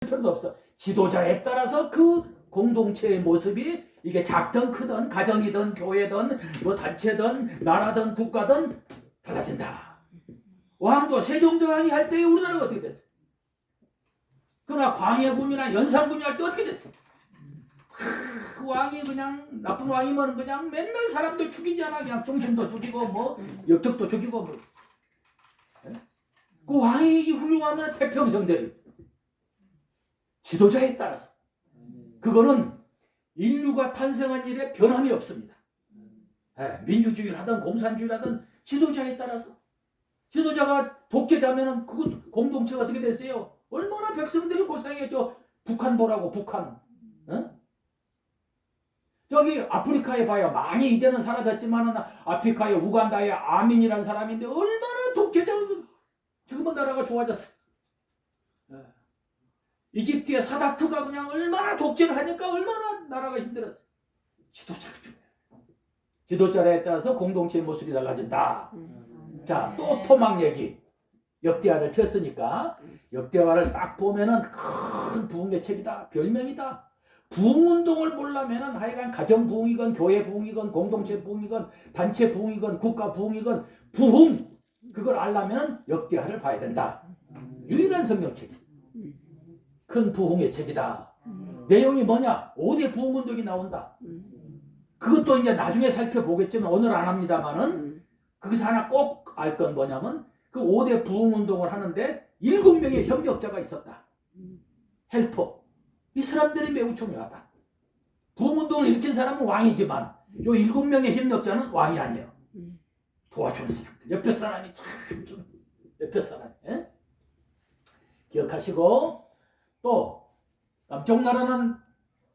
필요도 없어. 지도자에 따라서 그 공동체의 모습이 이게 작든 크든 가정이든 교회든 뭐 단체든 나라든 국가든 달라진다. 왕도 세종대왕이 할 때 우리나라가 어떻게 됐어? 그러나 광해군이나 연산군이 할 때 어떻게 됐어? 그 왕이 그냥 나쁜 왕이면 그냥 맨날 사람들 죽이잖아. 그냥 중신도 죽이고 뭐 역적도 죽이고 뭐. 그 왕이 훌륭하면 태평성대를 지도자에 따라서 그거는 인류가 탄생한 일에 변함이 없습니다. 민주주의를 하든 공산주의를 하든 지도자에 따라서 지도자가 독재자면은 그 공동체가 어떻게 됐어요? 얼마나 백성들이 고생해죠. 북한 보라고 북한. 저기 아프리카에 봐요. 많이 이제는 사라졌지만은 아프리카의 우간다의 아민이라는 사람인데 얼마나 독재자 지금은 나라가 좋아졌어. 이집트의 사다트가 그냥 얼마나 독재를 하니까 얼마나 나라가 힘들었어. 지도자가 중요해. 지도자에 따라서 공동체의 모습이 달라진다. 자, 또 토막 얘기. 역대하를 폈으니까 역대하를 딱 보면은 큰 부흥의 책이다. 별명이다. 부흥운동을 보려면은 하여간 가정 부흥이건 교회 부흥이건 공동체 부흥이건 단체 부흥이건 국가 부흥이건 부흥 그걸 알려면은 역대하를 봐야 된다. 유일한 성경책. 큰 부흥의 책이다. 내용이 뭐냐? 5대 부흥운동이 나온다. 그것도 이제 나중에 살펴보겠지만 오늘 안 합니다만은 거기서 하나 꼭 알 건 뭐냐면 그 5대 부흥운동을 하는데 7명의 협력자가 있었다. 헬퍼. 이 사람들이 매우 중요하다. 부흥운동을 일으킨 사람은 왕이지만 요 7명의 협력자는 왕이 아니에요. 도와주는 사람들. 옆에 사람이 참 좀 옆에 사람. 기억하시고 또 남쪽 나라는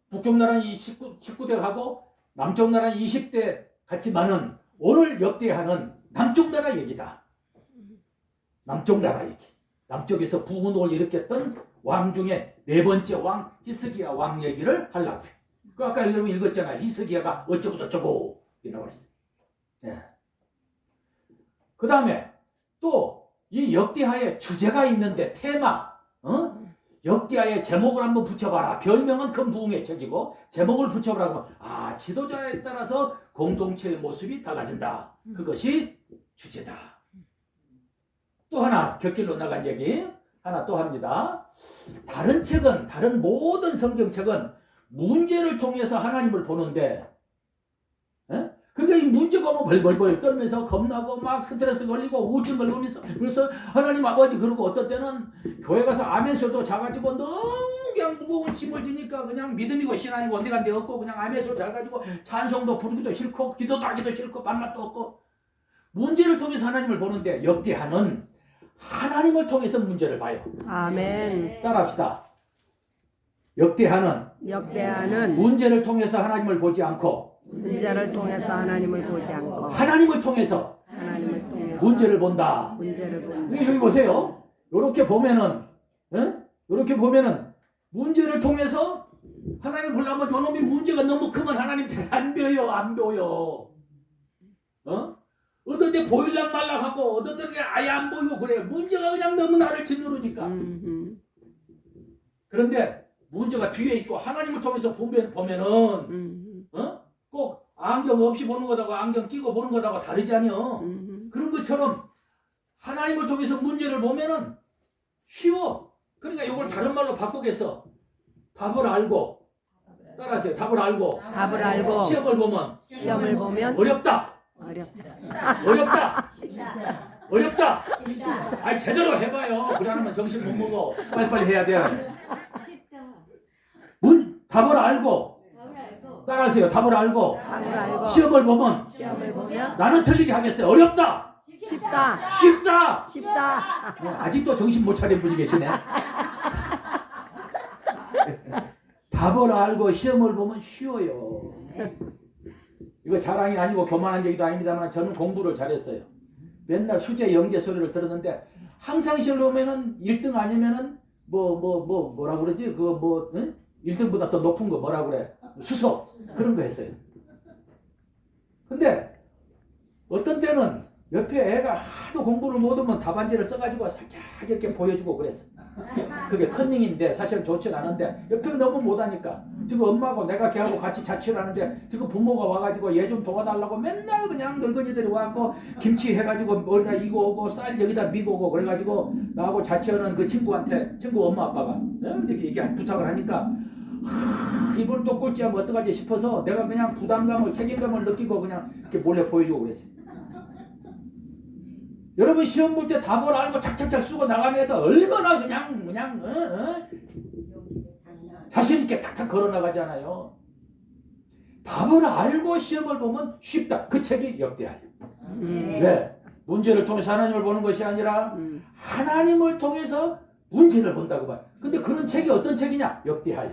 북쪽 나라는 19대 가고 남쪽 나라는 20대 같지만은 오늘 역대하는 남쪽 나라 얘기다. 남쪽 나라 얘기. 남쪽에서 부흥운동을 일으켰던 왕 중에 4번째 왕 히스기야 왕 얘기를 하려고 해. 그 아까 여러분 읽었잖아요. 히스기야가 어쩌고 저쩌고 이라고 했어요. 그 다음에 또 이 역대하에 주제가 있는데 테마. 역대하의 제목을 한번 붙여봐라. 별명은 큰 부흥의 책이고 제목을 붙여보라 그러면 지도자에 따라서 공동체의 모습이 달라진다. 그것이 주제다. 또 하나 곁길로 나간 얘기 하나 또 합니다. 다른 책은 다른 모든 성경책은 문제를 통해서 하나님을 보는데 그러니까 이 문제가 뭐 벌벌벌 떨면서 겁나고 막 스트레스 걸리고 우울증 걸리면서 그래서 하나님 아버지 그러고 어떤 때는 교회 가서 아멘소도 자가지고 너무 그냥 무거운 짐을 지니까 그냥 믿음이고 신앙이고 어디가 데 없고 그냥 아멘소 잘 가지고 찬송도 부르기도 싫고 기도도 하기도 싫고 밥맛도 없고 문제를 통해서 하나님을 보는데 역대하는 하나님을 통해서 문제를 봐요. 아멘. 따라합시다. 역대하는 문제를 통해서 하나님을 보지 않고 하나님을 보지 않고 하나님을 통해서 문제를 본다. 여기 보세요. 이렇게 보면은 문제를 통해서 하나님 보려면 요놈이 문제가 너무 크면 하나님 잘 안 보여. 어떤 때 보일락 말락 하고 어떤 때 아예 안 보이고 그래. 문제가 그냥 너무 나를 짓누르니까. 그런데 문제가 뒤에 있고 하나님을 통해서 보면은 꼭 안경 없이 보는 거하고 안경 끼고 보는 거하고 다르지 않요. 그런 것처럼 하나님을 통해서 문제를 보면은 쉬워. 그러니까 이걸 다른 말로 바꾸겠어. 답을 알고 따라하세요. 답을 알고 시험을 보면 어렵다. 아니 제대로 해봐요. 그러면 정신 못 먹어. 빨리빨리 해야 돼. 답을 알고 따라하세요. 답을 알고 시험을 보면 나는 틀리게 하겠어요. 어렵다. 쉽다. 아직도 정신 못 차린 분이 계시네. 답을 알고 시험을 보면 쉬워요. 이거 자랑이 아니고 교만한 얘기도 아닙니다만 저는 공부를 잘했어요. 맨날 수제 영재 소리를 들었는데 항상 시험 보면은 1등 아니면은 뭐라 그러지? 그거 1등보다 더 높은 거 뭐라 그래? 수석 그런 거 했어요. 근데 어떤 때는 옆에 애가 하도 공부를 못하면 답안지를 써가지고 살짝 이렇게 보여주고 그랬어. 그게 컨닝인데 사실은 좋진 않은데 옆에 너무 못하니까 지금 엄마하고 내가 걔하고 같이 자취를 하는데 지금 부모가 와가지고 얘 좀 도와달라고 맨날 그냥 늙은이들이 와갖고 김치 해가지고 머리다 이거 오고 쌀 여기다 미고 오고 그래가지고 나하고 자취하는 그 친구한테 친구 엄마 아빠가 이렇게 부탁을 하니까 이걸 또 꼴찌하면 어떡하지 싶어서 내가 그냥 부담감을 책임감을 느끼고 그냥 이렇게 몰래 보여주고 그랬어요. 여러분 시험 볼 때 답을 알고 착착착 쓰고 나가는 애들 얼마나 그냥 자신 있게 탁탁 걸어 나가잖아요. 답을 알고 시험을 보면 쉽다. 그 책이 역대하여. 왜? 문제를 통해서 하나님을 보는 것이 아니라 하나님을 통해서 문제를 본다고 봐요. 근데 그런 책이 어떤 책이냐? 역대하여.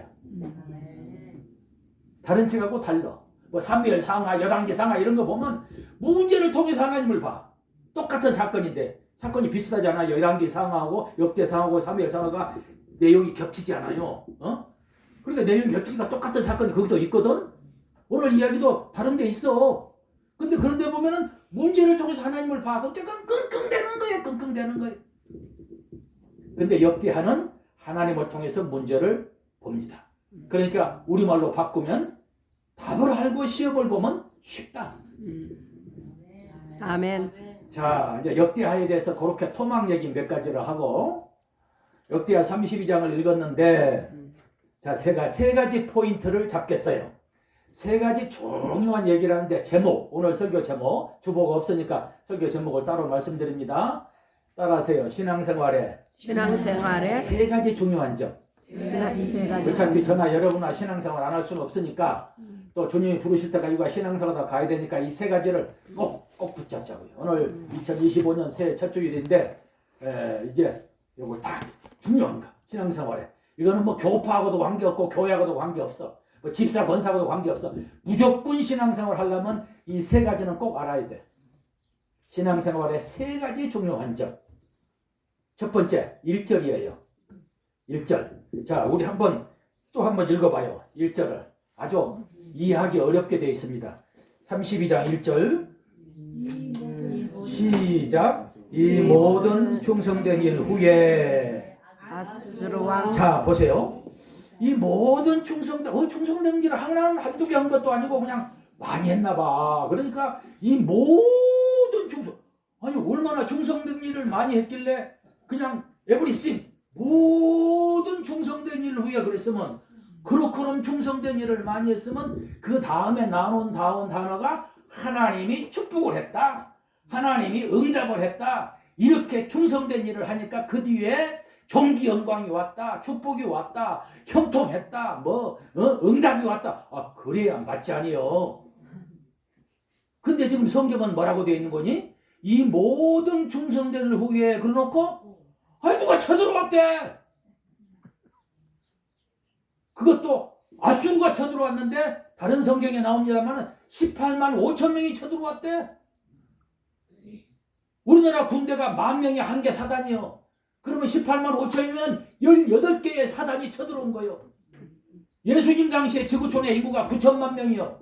다른 책하고 달라. 뭐 사무엘 상하, 열왕기 상하 이런 거 보면 문제를 통해서 하나님을 봐. 똑같은 사건인데 사건이 비슷하지 않아요. 열왕기 상하하고 역대 상하고 사무엘 상하가 내용이 겹치지 않아요. 그러니까 내용이 겹치니까 똑같은 사건이 거기도 있거든. 오늘 이야기도 다른 데 있어. 근데 그런 데 보면은 문제를 통해서 하나님을 봐. 그러니까 끙끙대는 거예요. 끙끙대는 거예요. 근데 역대하는 하나님을 통해서 문제를 봅니다. 그러니까 우리말로 바꾸면 답을 알고 시험을 보면 쉽다. 아멘. 자, 이제 역대하에 대해서 그렇게 토막 얘기 몇 가지를 하고 역대하 32장을 읽었는데 자, 세 가지 포인트를 잡겠어요. 세 가지 중요한 얘기를 하는데 제목, 오늘 설교 제목, 주보가 없으니까 설교 제목을 따로 말씀드립니다. 따라하세요. 신앙생활에 세 가지 중요한 점. 세 가지. 어차피 저나 여러분아 신앙생활 안 할 수는 없으니까 또 주님이 부르실 때가 이거 신앙생활 가야 되니까 이 세 가지를 꼭 붙잡자고요. 오늘 2025년 새해 첫 주일인데 이제 이거 다 중요한 거 신앙생활에. 이거는 뭐 교파하고도 관계없고 교회하고도 관계없어. 뭐 집사 권사하고도 관계없어. 무조건 신앙생활 하려면 이 세 가지는 꼭 알아야 돼. 신앙생활의 세 가지 중요한 점. 첫 번째 1절이에요. 1절. 자, 우리 또 한번 읽어봐요. 1절을. 아주 이해하기 어렵게 되어 있습니다. 32장 1절. 시작. 이 모든 충성된 일 후에. 아수르 왕. 자, 보세요. 이 모든 충성된 일을 한두 개 한 것도 아니고 그냥 많이 했나 봐. 그러니까 이 모든 아니 얼마나 충성된 일을 많이 했길래 그냥 에브리싱 모든 충성된 일 후에 그랬으면 그렇게는 충성된 일을 많이 했으면 그 다음에 나온 단어가 하나님이 축복을 했다. 하나님이 응답을 했다. 이렇게 충성된 일을 하니까 그 뒤에 종기 영광이 왔다. 축복이 왔다. 형통했다. 응답이 왔다. 아, 그래야 맞지 아니요. 근데 지금 성경은 뭐라고 되어 있는 거니? 이 모든 충성된 일 후에 그러놓고 누가 쳐들어왔대. 그것도 아수르가 쳐들어왔는데 다른 성경에 나옵니다만 18만 5천 명이 쳐들어왔대. 우리나라 군대가 10,000명이 한 개 사단이요. 그러면 18만 5천이면 18개의 사단이 쳐들어온 거예요. 예수님 당시에 지구촌의 인구가 9천만 명이요.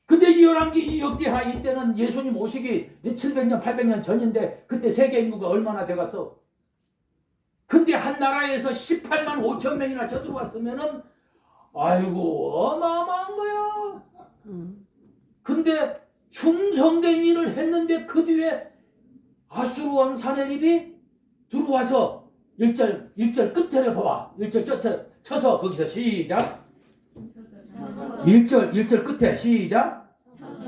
근데 이 열왕기 이 역대하 이때는 예수님 오시기 700년 800년 전인데 그때 세계 인구가 얼마나 돼갔어. 근데 한 나라에서 18만 5천 명이나 쳐들어왔으면은 아이고 어마어마한 거야. 근데 충성된 일을 했는데 그 뒤에 아수르 왕 사네립이 들어와서 1절 끝에를 봐봐. 1절 쳐서 거기서 시작. 1절 끝에 시작.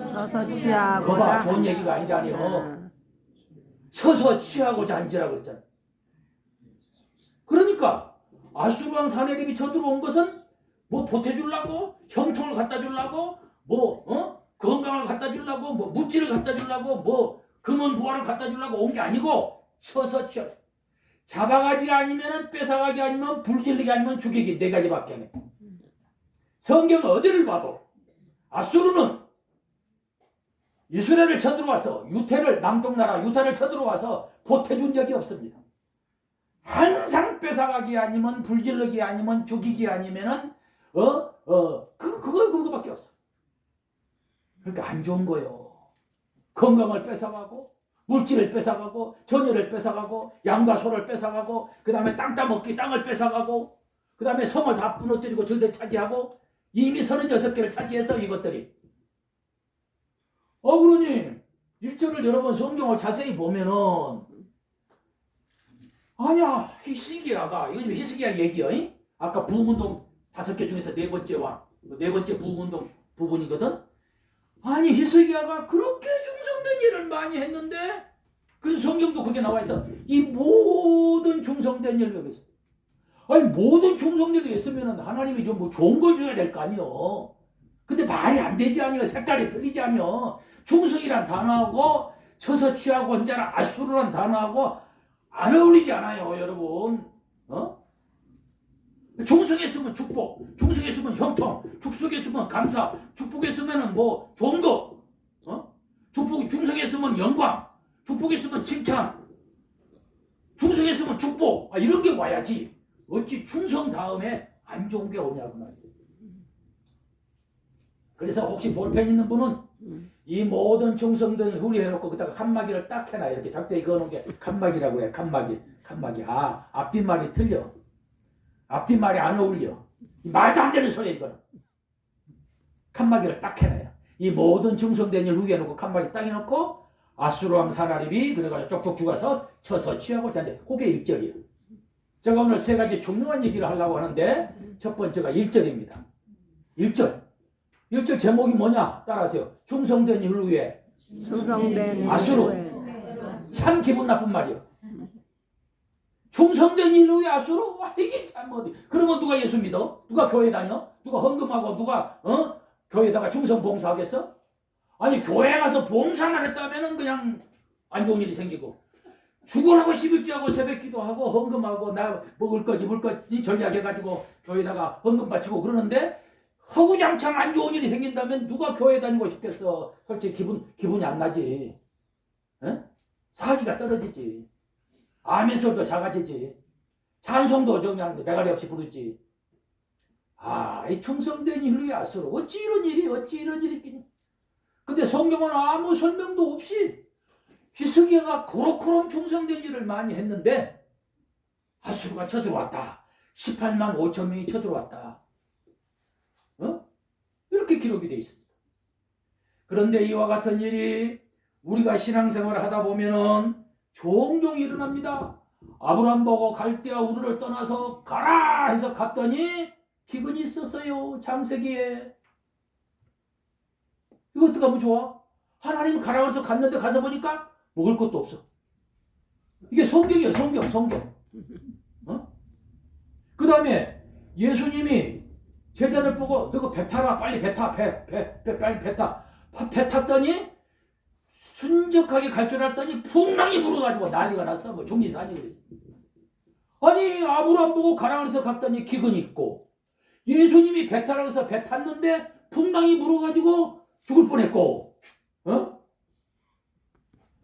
쳐서 취하고자. 봐봐, 좋은 얘기가 아니잖아요. 쳐서 취하고자 한지라고 그랬잖아. 그러니까 아수르 왕 사네립이 쳐들어온 것은 뭐 보태주려고, 형통을 갖다 주려고, 건강을 갖다 주려고, 물질을 갖다 주려고, 금은 부활을 갖다 주려고 온 게 아니고 쳐서 취하. 잡아가기 아니면은 뺏어가기 아니면 불길리기 아니면 죽이기 네 가지밖에 안 해. 성경 어디를 봐도 아수르는 이스라엘을 쳐들어와서 남동나라 유타를 쳐들어와서 보태준 적이 없습니다. 항상 뺏어가기 아니면 불질르기 아니면 죽이기 아니면은 그거밖에 없어. 그러니까 안 좋은 거요. 건강을 뺏어가고 물질을 뺏어가고 전열을 뺏어가고 양과 소를 뺏어가고 그 다음에 땅 따먹기 땅을 뺏어가고 그 다음에 성을 다 무너뜨리고 저들 차지하고 이미 36개를 차지해서 이것들이 그러니 1절을 여러분 성경을 자세히 보면은 아니야 히스기야가 이거 히스기야 얘기야. 아까 부흥운동 5개 중에서 네 번째 부흥운동 부분이거든. 아니 히스기야가 그렇게 충성된 일을 많이 했는데 그래서 성경도 그게 나와 있어. 이 모든 충성된 일을 위해서. 아니 모든 충성된 일을 했으면 하나님이 좀 뭐 좋은 걸 줘야 될 거 아니요. 근데 말이 안 되지 아니요. 색깔이 틀리지 아니요. 충성이란 단어하고 처서 취하고 혼자라 아수르란 단어하고 안 어울리지 않아요 여러분. 충성했으면 축복, 충성했으면 형통, 축복했으면 감사, 축복했으면 뭐 좋은 거, 충성했으면 영광, 축복했으면 칭찬, 충성했으면 축복, 이런 게 와야지. 어찌 충성 다음에 안 좋은 게 오냐고 말이야. 그래서 혹시 볼펜 있는 분은 이 모든 충성된 후리 해놓고 그다가 칸막이를 딱 해놔. 이렇게 작대에 그어놓은 게 칸막이라고 그래. 칸막이. 앞뒷말이 틀려. 앞뒷말이 안 어울려. 말도 안 되는 소리야 이거는. 칸막이를 딱 해놔요. 이 모든 충성된 일 후에 놓고 칸막이 딱 해놓고 아수르왕 사나립이 그래가지고 쪽쪽 죽어서 쳐서 취하고 잔재. 그게 1절이에요. 제가 오늘 3가지 중요한 얘기를 하려고 하는데 첫 번째가 1절입니다. 1절 제목이 뭐냐? 따라하세요. 충성된 일 후에 충성된 아수르. 참 기분 나쁜 말이에요. 충성된 일 후에 아수르? 이게 참 어디. 그러면 누가 예수 믿어? 누가 교회 다녀? 누가 헌금하고 누가 교회에다가 충성 봉사하겠어? 아니 교회 가서 봉사만 했다면은 그냥 안 좋은 일이 생기고 죽으라고 11조하고 새벽기도하고 헌금하고 나 먹을 것 입을 것 전략해가지고 교회에다가 헌금 바치고 그러는데 허구장창 안 좋은 일이 생긴다면 누가 교회 다니고 싶겠어? 솔직히 기분이 안 나지. 사기가 떨어지지. 아멘솔도 작아지지. 찬송도 그냥 매가리 없이 부르지. 이 충성된 일로 야수로 어찌 이런 일이 있겠냐. 근데 성경은 아무 설명도 없이 히스기야가 그렇게 충성된 일을 많이 했는데 아수르가 쳐들어왔다. 18만 5천 명이 쳐들어왔다. 이렇게 기록이 되어 있습니다. 그런데 이와 같은 일이 우리가 신앙생활을 하다 보면은 종종 일어납니다. 아브라함 보고 갈대아 우르를 떠나서 가라 해서 갔더니 기근이 있었어요. 창세기에. 이거 어떡하면 좋아? 하나님 가라고 해서 갔는데 가서 보니까 먹을 것도 없어. 이게 성경이에요. 성경. 그 다음에 예수님이 제자들 보고 너가 배 타라. 빨리 배 타. 빨리 배 타. 배 탔더니 순적하게 갈 줄 알았더니 풍랑이 불어가지고 난리가 났어. 뭐 중리산이 그랬어. 아니 아브라함 보고 가라 그래서 갔더니 기근이 있고 예수님이 배 타라 그래서 배 탔는데 풍랑이 불어가지고 죽을 뻔했고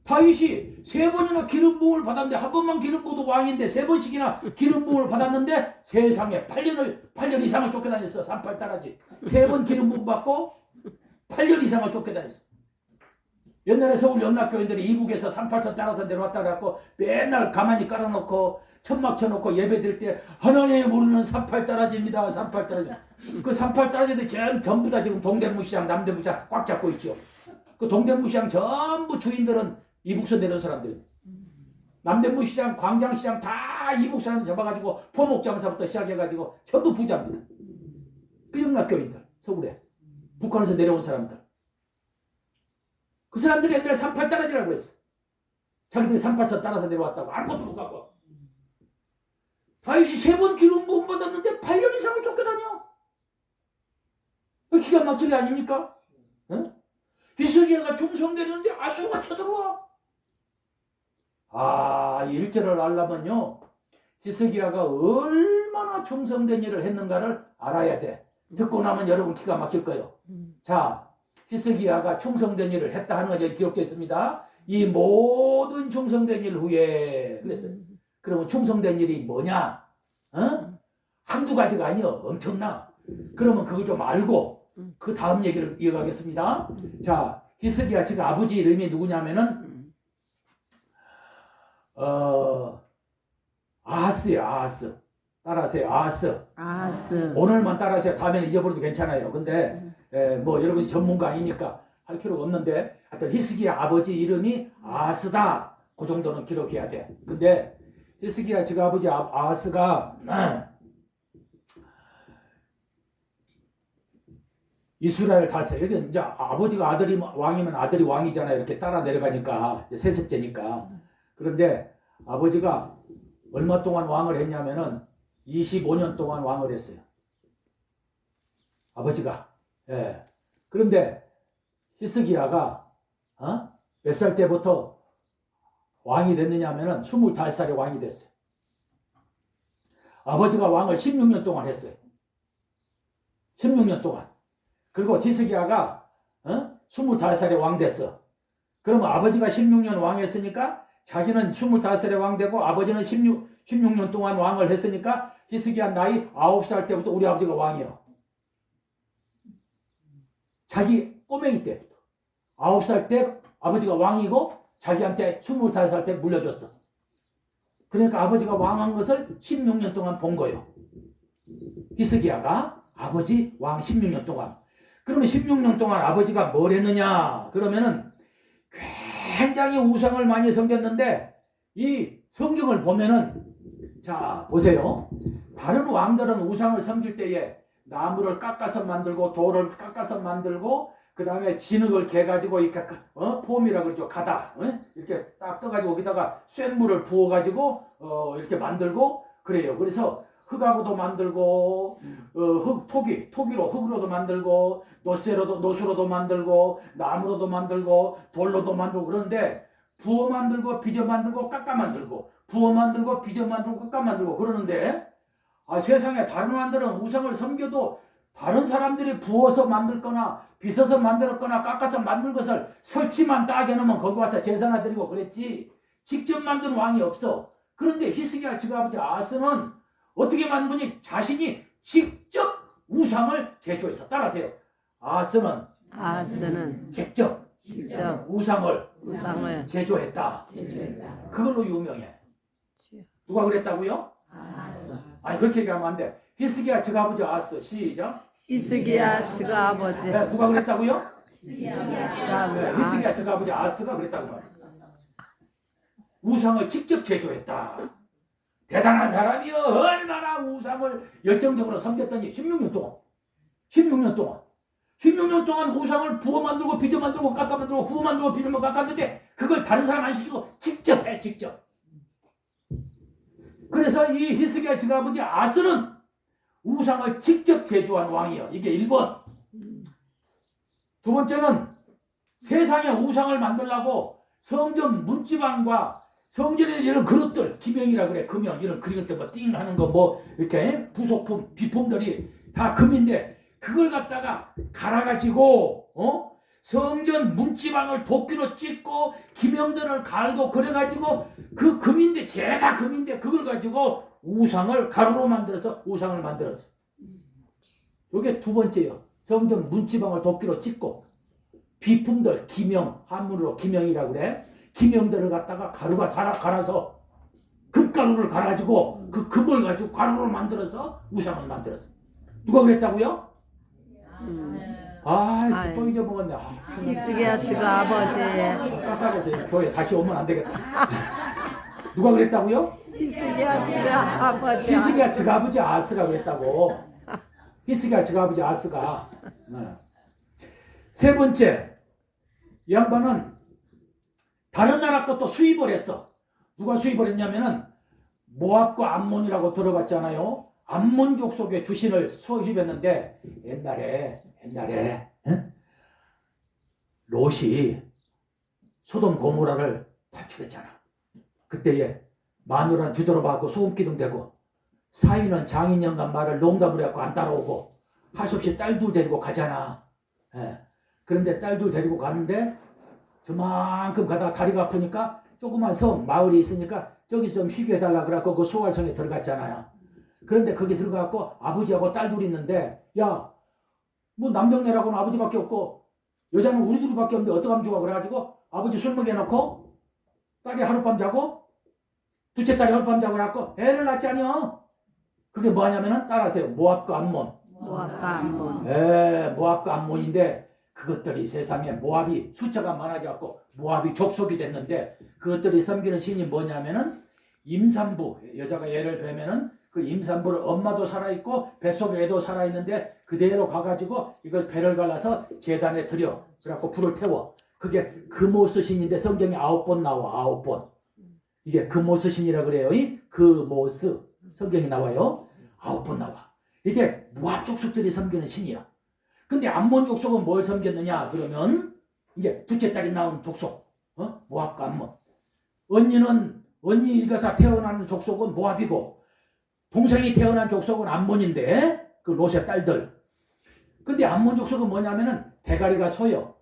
다윗이 3번이나 기름 부음을 받았는데 한 번만 기름 부어도 왕인데 3번씩이나 기름 부음을 받았는데 세상에 8년 이상을 쫓겨다녔어. 38 따라지. 3번 기름 부음 받고 8년 이상을 쫓겨다녔어. 옛날에 서울 연락교인들이 이북에서 38선 따라서 내려왔다 그래갖고 맨날 가만히 깔아놓고 천막 쳐놓고 예배 드릴 때 하나님 모르는 38 따라지입니다. 38 따라지. 그 38 따라지들 전부 다 지금 동대문시장 남대문시장 꽉 잡고 있죠. 그 동대문시장 전부 주인들은 이북서 내려온 사람들. 남대문시장 광장시장 다 이북 사람 잡아가지고 포목장사부터 시작해가지고 전부 부자입니다. 그 연락교인들 서울에 북한에서 내려온 사람들. 그 사람들이 옛날에 38 따라지라고 그랬어. 자기들이 38선 따라서 내려왔다고 아무것도 못 갖고. 다윗이 3번 기름 부음 받았는데 8년 이상을 쫓겨다녀. 기가 막힌 게 아닙니까? 히스기야가 충성되는데 아수르가 쳐들어와. 1절을 알려면요. 히스기야가 얼마나 충성된 일을 했는가를 알아야 돼. 듣고 나면 여러분 기가 막힐 거예요. 자, 히스기야가 충성된 일을 했다 하는 거 여기 기록되어 있습니다. 이 모든 충성된 일 후에 그랬어요. 그러면 충성된 일이 뭐냐? 한두 가지가 아니요. 엄청나. 그러면 그걸 좀 알고 그 다음 얘기를 이어가겠습니다. 자, 히스기야 즉 아버지 이름이 누구냐면은 아하스예요. 아하스. 따라하세요. 아하스. 아하스. 오늘만 따라하세요. 다음에는 잊어버려도 괜찮아요. 근데 뭐 여러분이 전문가 아니니까 할 필요가 없는데 하여튼 히스기야 아버지 이름이 아하스다. 그 정도는 기록해야 돼. 근데 히스기야 즉 아버지 아하스가 이스라엘을 다스려. 여기 이제 아버지가 아들이 왕이면 아들이 왕이잖아요. 이렇게 따라 내려가니까 세습제니까. 그런데 아버지가 얼마 동안 왕을 했냐면은 25년 동안 왕을 했어요. 아버지가. 예. 그런데 히스기야가 몇 살 때부터 왕이 됐느냐면은 25살에 왕이 됐어요. 아버지가 왕을 16년 동안 했어요. 16년 동안. 그리고 히스기야가 25살에 왕 됐어. 그러면 아버지가 16년 왕했으니까 자기는 25살에 왕 되고 아버지는 16년 동안 왕을 했으니까 히스기야 나이 9살 때부터 우리 아버지가 왕이요. 자기 꼬맹이 때부터. 9살 때 아버지가 왕이고 자기한테 25살 때 물려줬어. 그러니까 아버지가 왕한 것을 16년 동안 본 거예요. 히스기야가 아버지 왕 16년 동안. 그러면 16년 동안 아버지가 뭘 했느냐? 그러면은 굉장히 우상을 많이 섬겼는데 이 성경을 보면은 자 보세요. 다른 왕들은 우상을 섬길 때에 나무를 깎아서 만들고 돌을 깎아서 만들고 그 다음에 진흙을 개가지고 이렇게 폼이라 그러죠. 가다 이렇게 딱 떠가지고 거기다가 쇳물을 부어가지고 이렇게 만들고 그래요. 그래서 흙하고도 만들고 토기로 흙으로도 만들고 노수로도 만들고 나무로도 만들고 돌로도 만들고 그런데 부어 만들고 빚어 만들고 깎아 만들고 부어 만들고 빚어 만들고 깎아 만들고 그러는데 세상에 다른 왕들은 우상을 섬겨도 다른 사람들이 부어서 만들거나 빚어서 만들었거나 깎아서 만든 것을 설치만 딱 해놓으면 거기 와서 제사나 드리고 그랬지 직접 만든 왕이 없어. 그런데 히스기야 즉 아버지 아하스는 어떻게 만드니 자신이 직접 우상을 제조해서 따라하세요. 아하스는 직접 우상을 제조했다. 그걸로 유명해. 누가 그랬다고요? 아하스. 아니 그렇게 얘기하면 안 돼. 히스기야 즉 아버지 아하스. 시작. 히스기야 즉 아버지. 네, 누가 그랬다고요? 히스기야 즉 아버지 아하스가 그랬다고 말이야. 우상을 직접 제조했다. 대단한 사람이요. 얼마나 우상을 열정적으로 섬겼더니 16년 동안 우상을 부어 만들고 빚어 만들고 깎아 만들고 부어 만들고 빚어 만들고 깎았는데 그걸 다른 사람 안 시키고 직접 해. 직접. 그래서 이 히스기야 즉 아버지 아하스는 우상을 직접 제조한 왕이요. 이게 1번. 두 번째는 세상에 우상을 만들려고 성전 문지방과 성전에 이런 그릇들, 기명이라 그래. 금형 이런 그릇들 뭐 띵 하는 거 뭐 이렇게 부속품, 비품들이 다 금인데 그걸 갖다가 갈아가지고 성전 문지방을 도끼로 찍고 기명들을 갈고 그래가지고 그 금인데 죄가 금인데 그걸 가지고 우상을 가루로 만들어서 우상을 만들었어. 이게 두 번째요. 성전 문지방을 도끼로 찍고 비품들 기명 한문으로 기명이라고 그래. 기명들을 갖다가 가루가 갈아서 금가루를 갈아가지고 그 금을 가지고 가루를 만들어서 우상을 만들었어. 누가 그랬다고요? 또 잊어먹었네. 히스기야 즉 아버지. 깜빡해서 교회 다시 오면 안 되겠다. 누가 그랬다고요? 히스기야 즉 아버지. 히스기야 즉 아버지 아하스가 그랬다고. 히스기야 즉 아버지 아하스가. 세 번째, 이 양반은 다른 나라 것도 수입을 했어. 누가 수입을 했냐면은 모압과 암몬이라고 들어봤잖아요. 암몬족 속의 주신을 수입했는데 옛날에 롯이 소돔 고모라를 탈출했잖아. 그때에 마누라는 뒤돌아봐갖고 소금기둥 대고 사위는 장인 영감 말을 농담을 해갖고 안 따라오고 할 수 없이 딸도 데리고 가잖아. 그런데 딸도 데리고 가는데 저만큼 가다가 다리가 아프니까 조그만 섬 마을이 있으니까 저기서 좀 쉬게 해달라 그래갖고 그 소활성에 들어갔잖아요. 그런데 거기 들어가갖고 아버지하고 딸 둘이 있는데 야 뭐 남동네라고는 아버지밖에 없고 여자는 우리 둘밖에 없는데 어떡하면 좋아. 그래가지고 아버지 술 먹여놓고 딸이 하룻밤 자고 둘째 딸이 하룻밤 자고 그래갖고 애를 낳잖아요. 그게 뭐냐면은 따라하세요. 모압과 암몬. 모압과 암몬. 모압과 암몬인데 그것들이 세상에 모압이 숫자가 많아져갖고 모압이 족속이 됐는데 그것들이 섬기는 신이 뭐냐면은 임산부. 여자가 애를 베면은 그 임산부를 엄마도 살아있고 뱃속에 애도 살아있는데 그대로 가가지고 이걸 배를 갈라서 제단에 드려. 그래갖고 불을 태워. 그게 금오스 신인데 성경에 9번 나와. 9번. 이게 금오스 신이라 그래요. 이 금오스. 성경에 나와요. 9번 나와. 이게 모압 족속들이 섬기는 신이야. 근데 암몬 족속은 뭘 섬겼느냐 그러면 이게 둘째 딸이 나온 족속. 모압과 암몬. 언니가 태어나는 족속은 모압이고 동생이 태어난 족속은 암몬인데 그 롯의 딸들. 근데 암몬 족속은 뭐냐면은 대가리가 소요.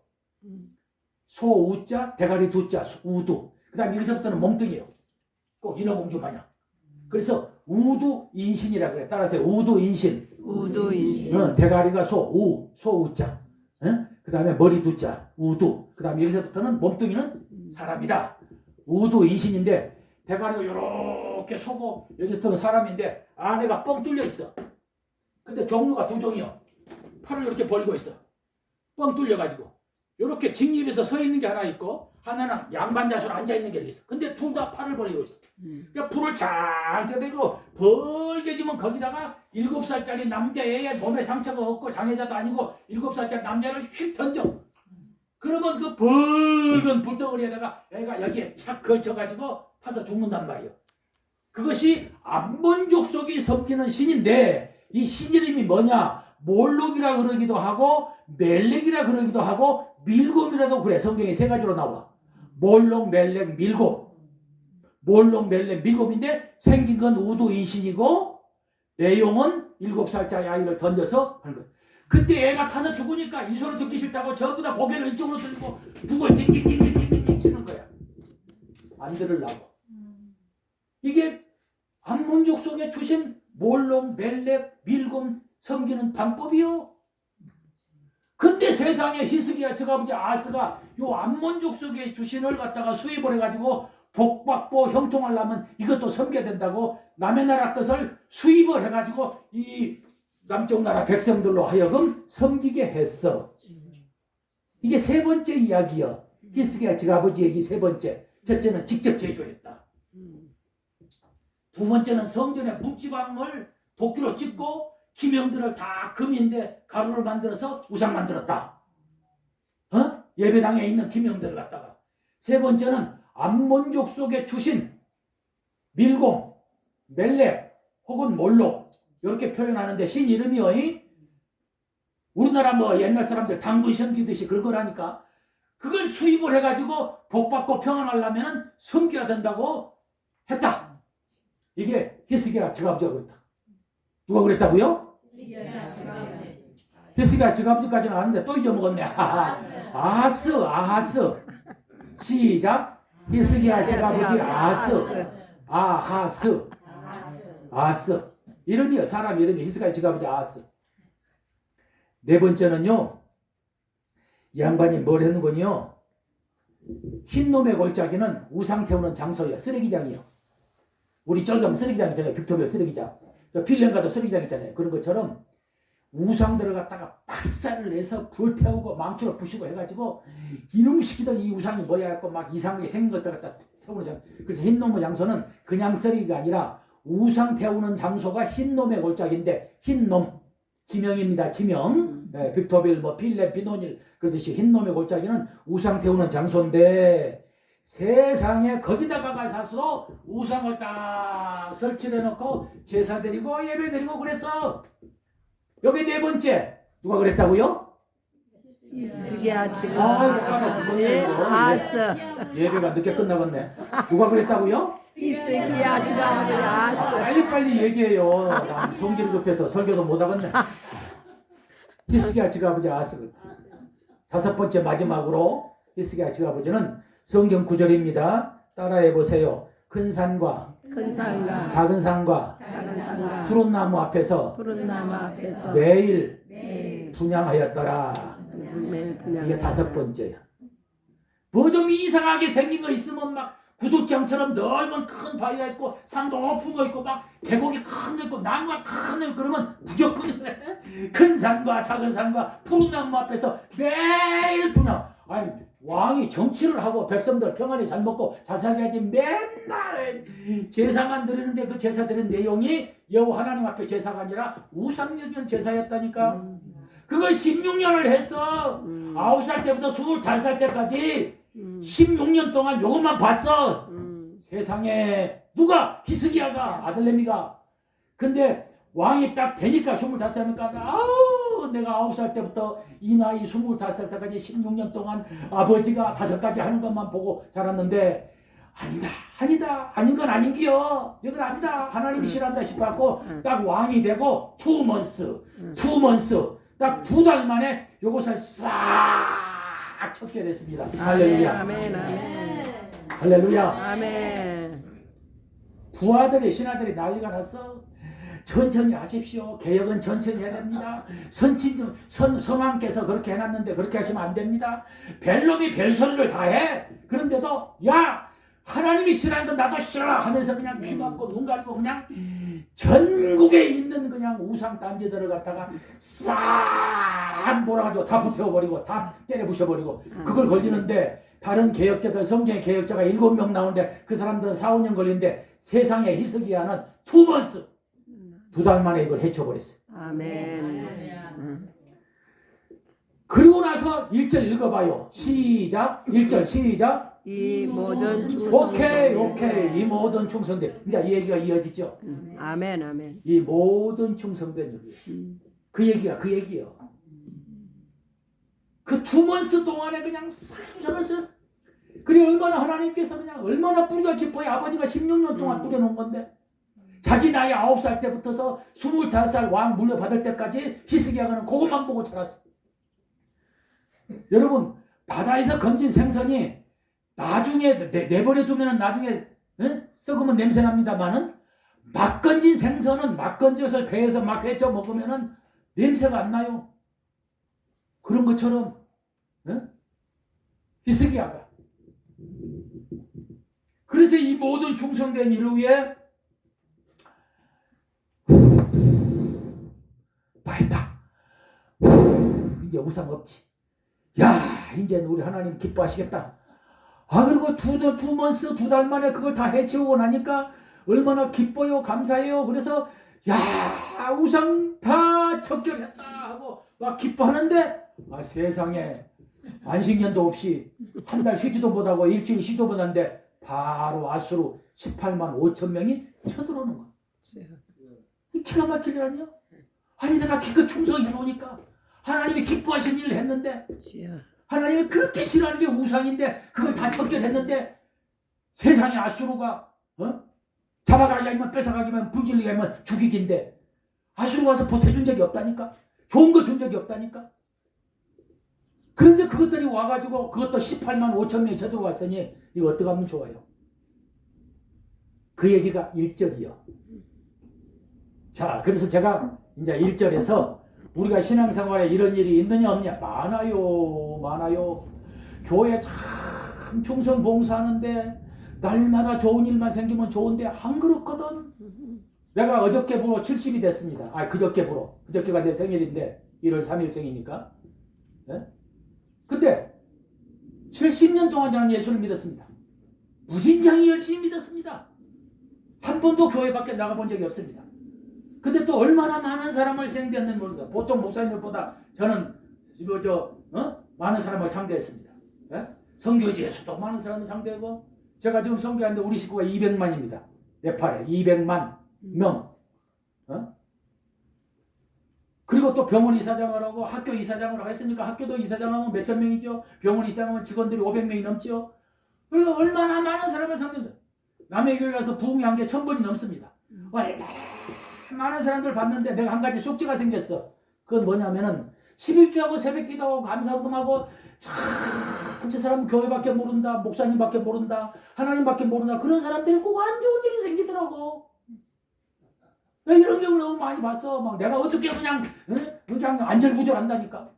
소 우자, 대가리 두자, 우두. 그 다음에 여기서부터는 몸뚱이요. 꼭 인어공주 마냥. 그래서 우두인신이라 그래. 따라서 우두인신. 우두인신. 대가리가 소 우자. 그 다음에 머리 두자, 우두. 그 다음에 여기서부터는 몸뚱이는 사람이다. 우두인신인데 대가리가 요렇게 소고 여기서부터는 사람인데 안에가 뻥 뚫려 있어. 근데 종류가 두 종이요. 팔을 이렇게 벌리고 있어. 뻥 뚫려가지고. 요렇게 직립해서 서 있는 게 하나 있고 하나는 양반 자세로 앉아 있는 게 있어. 근데 둘 다 팔을 벌리고 있어. 그러니까 불을 잠깐 대고 벌게 지면 거기다가 7살짜리 남자의 몸에 상처가 없고 장애자도 아니고 7살짜리 남자를 휙 던져. 그러면 그 붉은 불덩어리에다가 애가 여기에 착 걸쳐가지고 타서 죽는단 말이에요. 그것이 암몬 족속이 섬기는 신인데 이 신 이름이 뭐냐? 몰록이라 그러기도 하고 멜렉이라 그러기도 하고 밀곰이라도 그래. 성경에 세 가지로 나와. 몰록, 멜렉, 밀곰. 몰록, 멜렉, 밀곰인데 생긴 건 우두인신이고 내용은 7살짜리 아이를 던져서 하는 거예요. 그때 애가 타서 죽으니까 이 소리 듣기 싫다고 전부 다 고개를 이쪽으로 들고 북을 징징징징징 치는 거야. 안 들으려고. 이게 암몬족 속에 주신 몰록, 멜렉, 밀곰 섬기는 방법이요. 근데 세상에 히스기야 저아버지 아스가 요 암몬족 속에 주신을 갖다가 수입을 해가지고 복받고 형통하려면 이것도 섬겨야 된다고 남의 나라 것을 수입을 해가지고 이 남쪽 나라 백성들로 하여금 섬기게 했어. 이게 세 번째 이야기야. 히스기야 저아버지 얘기 세 번째. 첫째는 직접 제조했다. 두 번째는 성전에 묵지방을 도끼로 찍고 기명들을 다 금인데 가루를 만들어서 우상 만들었다. 예배당에 있는 기명들을 갖다가. 세 번째는 암몬족 속에 주신 밀곰, 멜렉 혹은 몰록 이렇게 표현하는데 신 이름이요. 우리나라 뭐 옛날 사람들 당근 섬기듯이 그런 거라니까. 그걸 수입을 해가지고 복받고 평안하려면 섬겨야 된다고 했다. 이게 히스기야 저아버지가 그랬다. 누가 그랬다고요? 히스기야 저아버지까지는 아는데 또 잊어먹었네. 아하스. 시작. 히스기야 저아버지 아하스. 이름이요. 사람 이름이 히스기야 저아버지 아하스. 네 번째는요. 이 양반이 뭘 했는군요. 흰놈의 골짜기는 우상 태우는 장소예요. 쓰레기장이요. 우리 저기 가면 쓰레기장 있잖아요. 빅토리아 쓰레기장. 필름 가도 쓰레기장 있잖아요. 그런 것처럼 우상들을 갖다가 박살을 내서 불태우고 망치로 부시고 해가지고 이놈 시키던 이 우상이 뭐야 했고 막 이상하게 생긴 것들 갖다 태우는 장소. 그래서 흰놈의 장소는 그냥 쓰레기가 아니라 우상 태우는 장소가 흰놈의 골짜기인데 흰놈 지명입니다. 지명. 빅토빌 뭐 필레 비노닐 그러듯이 흰놈의 골짜기는 우상 태우는 장소인데 세상에 거기다가 가서 우상을 딱 설치해 놓고 제사 드리고 예배 드리고 그랬어. 여기 네 번째 누가 그랬다고요? 히스기야 저아버지 아스. 예배가 늦게 끝나겠네. 누가 그랬다고요? 히스기야 저아버지 아스. 빨리 얘기해요. 난 성질이 급해서 설교도 못하겠네. 히스기야 저아버지 아스. 다섯 번째 마지막으로 히스기야 저아버지는 성경 구절입니다. 따라해 보세요. 큰 산과 작은 산과 푸른 나무 앞에서 매일 분향하였더라. 매일 분양. 이게 5번째야. 뭐 좀 이상하게 생긴 거 있으면 막 구두장처럼 넓은 큰 바위가 있고 산 높은 거 있고 막 계곡이 큰 거 있고 나무가 큰 거 있고 그러면 무조건 큰 산과 작은 산과 푸른 나무 앞에서 매일 분양. 아니 왕이 정치를 하고 백성들 평안히 잘 먹고 잘 살게 하지 맨날 제사만 드리는데 그 제사 드리는 내용이 여호와 하나님 앞에 제사가 아니라 우상여기는 제사였다니까. 그걸 16년을 했어. 9살 때부터 25살 때까지 16년 동안 요것만 봤어. 세상에 누가 히스기야가 아들내미가. 근데 왕이 딱 되니까 25살이니까 아우 내가 9살 때부터 이 나이 25살 때까지 16년 동안 아버지가 5가지 하는 것만 보고 자랐는데 아니다 아닌 건 아닌기요. 이건 아니다 하나님이 싫어한다 싶어갖고 딱 왕이 되고 2 months 딱 2달 만에 요것을 싹 쳤게 됐습니다. 할렐루야. 아멘. 아멘. 할렐루야. 아멘. 부하들이 신하들이 난리가 났어. 천천히 하십시오. 개혁은 천천히 해야 됩니다. 선왕께서 그렇게 해놨는데 그렇게 하시면 안 됩니다. 벨놈이 별소리를 다 해. 그런데도 야 하나님이 싫어하는 건 나도 싫어 하면서 그냥 귀 막고 눈 가리고 그냥 전국에 있는 그냥 우상 단지들을 갖다가 싹 몰아가지고 다 불태워버리고 다 때려 부셔버리고 그걸 걸리는데 다른 개혁자들 성경의 개혁자가 7명 나오는데 그 사람들은 4, 5년 걸리는데 세상에 히스기야는 2 months 2달 만에 이걸 해쳐버렸어요. 아멘. 그리고 나서 1절 읽어봐요. 시작. 1절 시작. 이 모든 오케이. 이 모든 충성된. 이제 이 얘기가 이어지죠. 아멘. 아멘. 이 모든 충성된 여기. 그 얘기야. 그 2 months 동안에 그냥 싹 쓸었어. 그리고 얼마나 하나님께서 그냥 얼마나 뿌리가 깊어요. 아버지가 16년 동안 뿌려놓은 건데. 자기 나이 9살 때부터서 25살 왕 물려받을 때까지 히스기야는 그것만 보고 자랐어. 여러분 바다에서 건진 생선이 나중에 내버려두면 나중에 썩으면 냄새납니다만은 막 건진 생선은 막 건져서 배에서 막 회쳐 먹으면 냄새가 안 나요. 그런 것처럼 히스기야가 그래서 이 모든 충성된 일 후에 다 했다. 이제 우상 없지. 야 이제 우리 하나님 기뻐하시겠다. 그리고 2 months 2달 만에 그걸 다 해치우고 나니까 얼마나 기뻐요 감사해요. 그래서 야 우상 다 척결했다 하고 막 기뻐하는데 세상에 안식년도 없이 한 달 쉬지도 못하고 일주일 쉬지도 못하는데 바로 아수르 18만 5천 명이 쳐들어오는 거야. 이 기가 막힐 일 아니야? 아니 내가 기껏 충성해 놓으니까 하나님이 기뻐하신 일을 했는데 하나님이 그렇게 싫어하는 게 우상인데 그걸 다 척결했는데 세상에 아수르가 잡아가기 하면 뺏어가기만 불질리게 하면 죽이기인데 아수르 와서 보태준 적이 없다니까. 좋은 거 준 적이 없다니까. 그런데 그것들이 와가지고 그것도 18만 5천 명이 쳐들어왔으니 이거 어떻게 하면 좋아요? 그 얘기가 1절이요. 자 그래서 제가 이제 1절에서 우리가 신앙생활에 이런 일이 있느냐 없느냐 많아요. 교회 참 충성 봉사하는데 날마다 좋은 일만 생기면 좋은데 안 그렇거든. 내가 어저께부로 70이 됐습니다. 그저께가 내 생일인데 1월 3일 생이니까. 근데 70년 동안 저는 예수를 믿었습니다. 무진장이 열심히 믿었습니다. 한 번도 교회 밖에 나가본 적이 없습니다. 근데 또 얼마나 많은 사람을 생겼는지 모르겠어요. 보통 목사님들보다 저는 많은 사람을 상대했습니다. 선교지에서도 많은 사람을 상대하고 제가 지금 선교하는데 우리 식구가 200만입니다. 네팔에 200만 명. 그리고 또 병원 이사장을 하고 학교 이사장을 하고 했으니까 학교도 이사장하면 몇천 명이죠. 병원 이사장하면 직원들이 500명이 넘죠. 그리고 얼마나 많은 사람을 상대합니다. 남의 교회 가서 부흥이 한 게 1000번이 넘습니다. 얼마나 많은 사람들 봤는데 내가 한 가지 숙제가 생겼어. 그건 뭐냐면은 11주하고 새벽기도하고 감사금하고 참 저 사람은 교회밖에 모른다. 목사님밖에 모른다. 하나님밖에 모른다. 그런 사람들이 꼭 안 좋은 일이 생기더라고. 이런 경우를 너무 많이 봤어. 막 내가 어떻게 그냥 안절부절한다니까.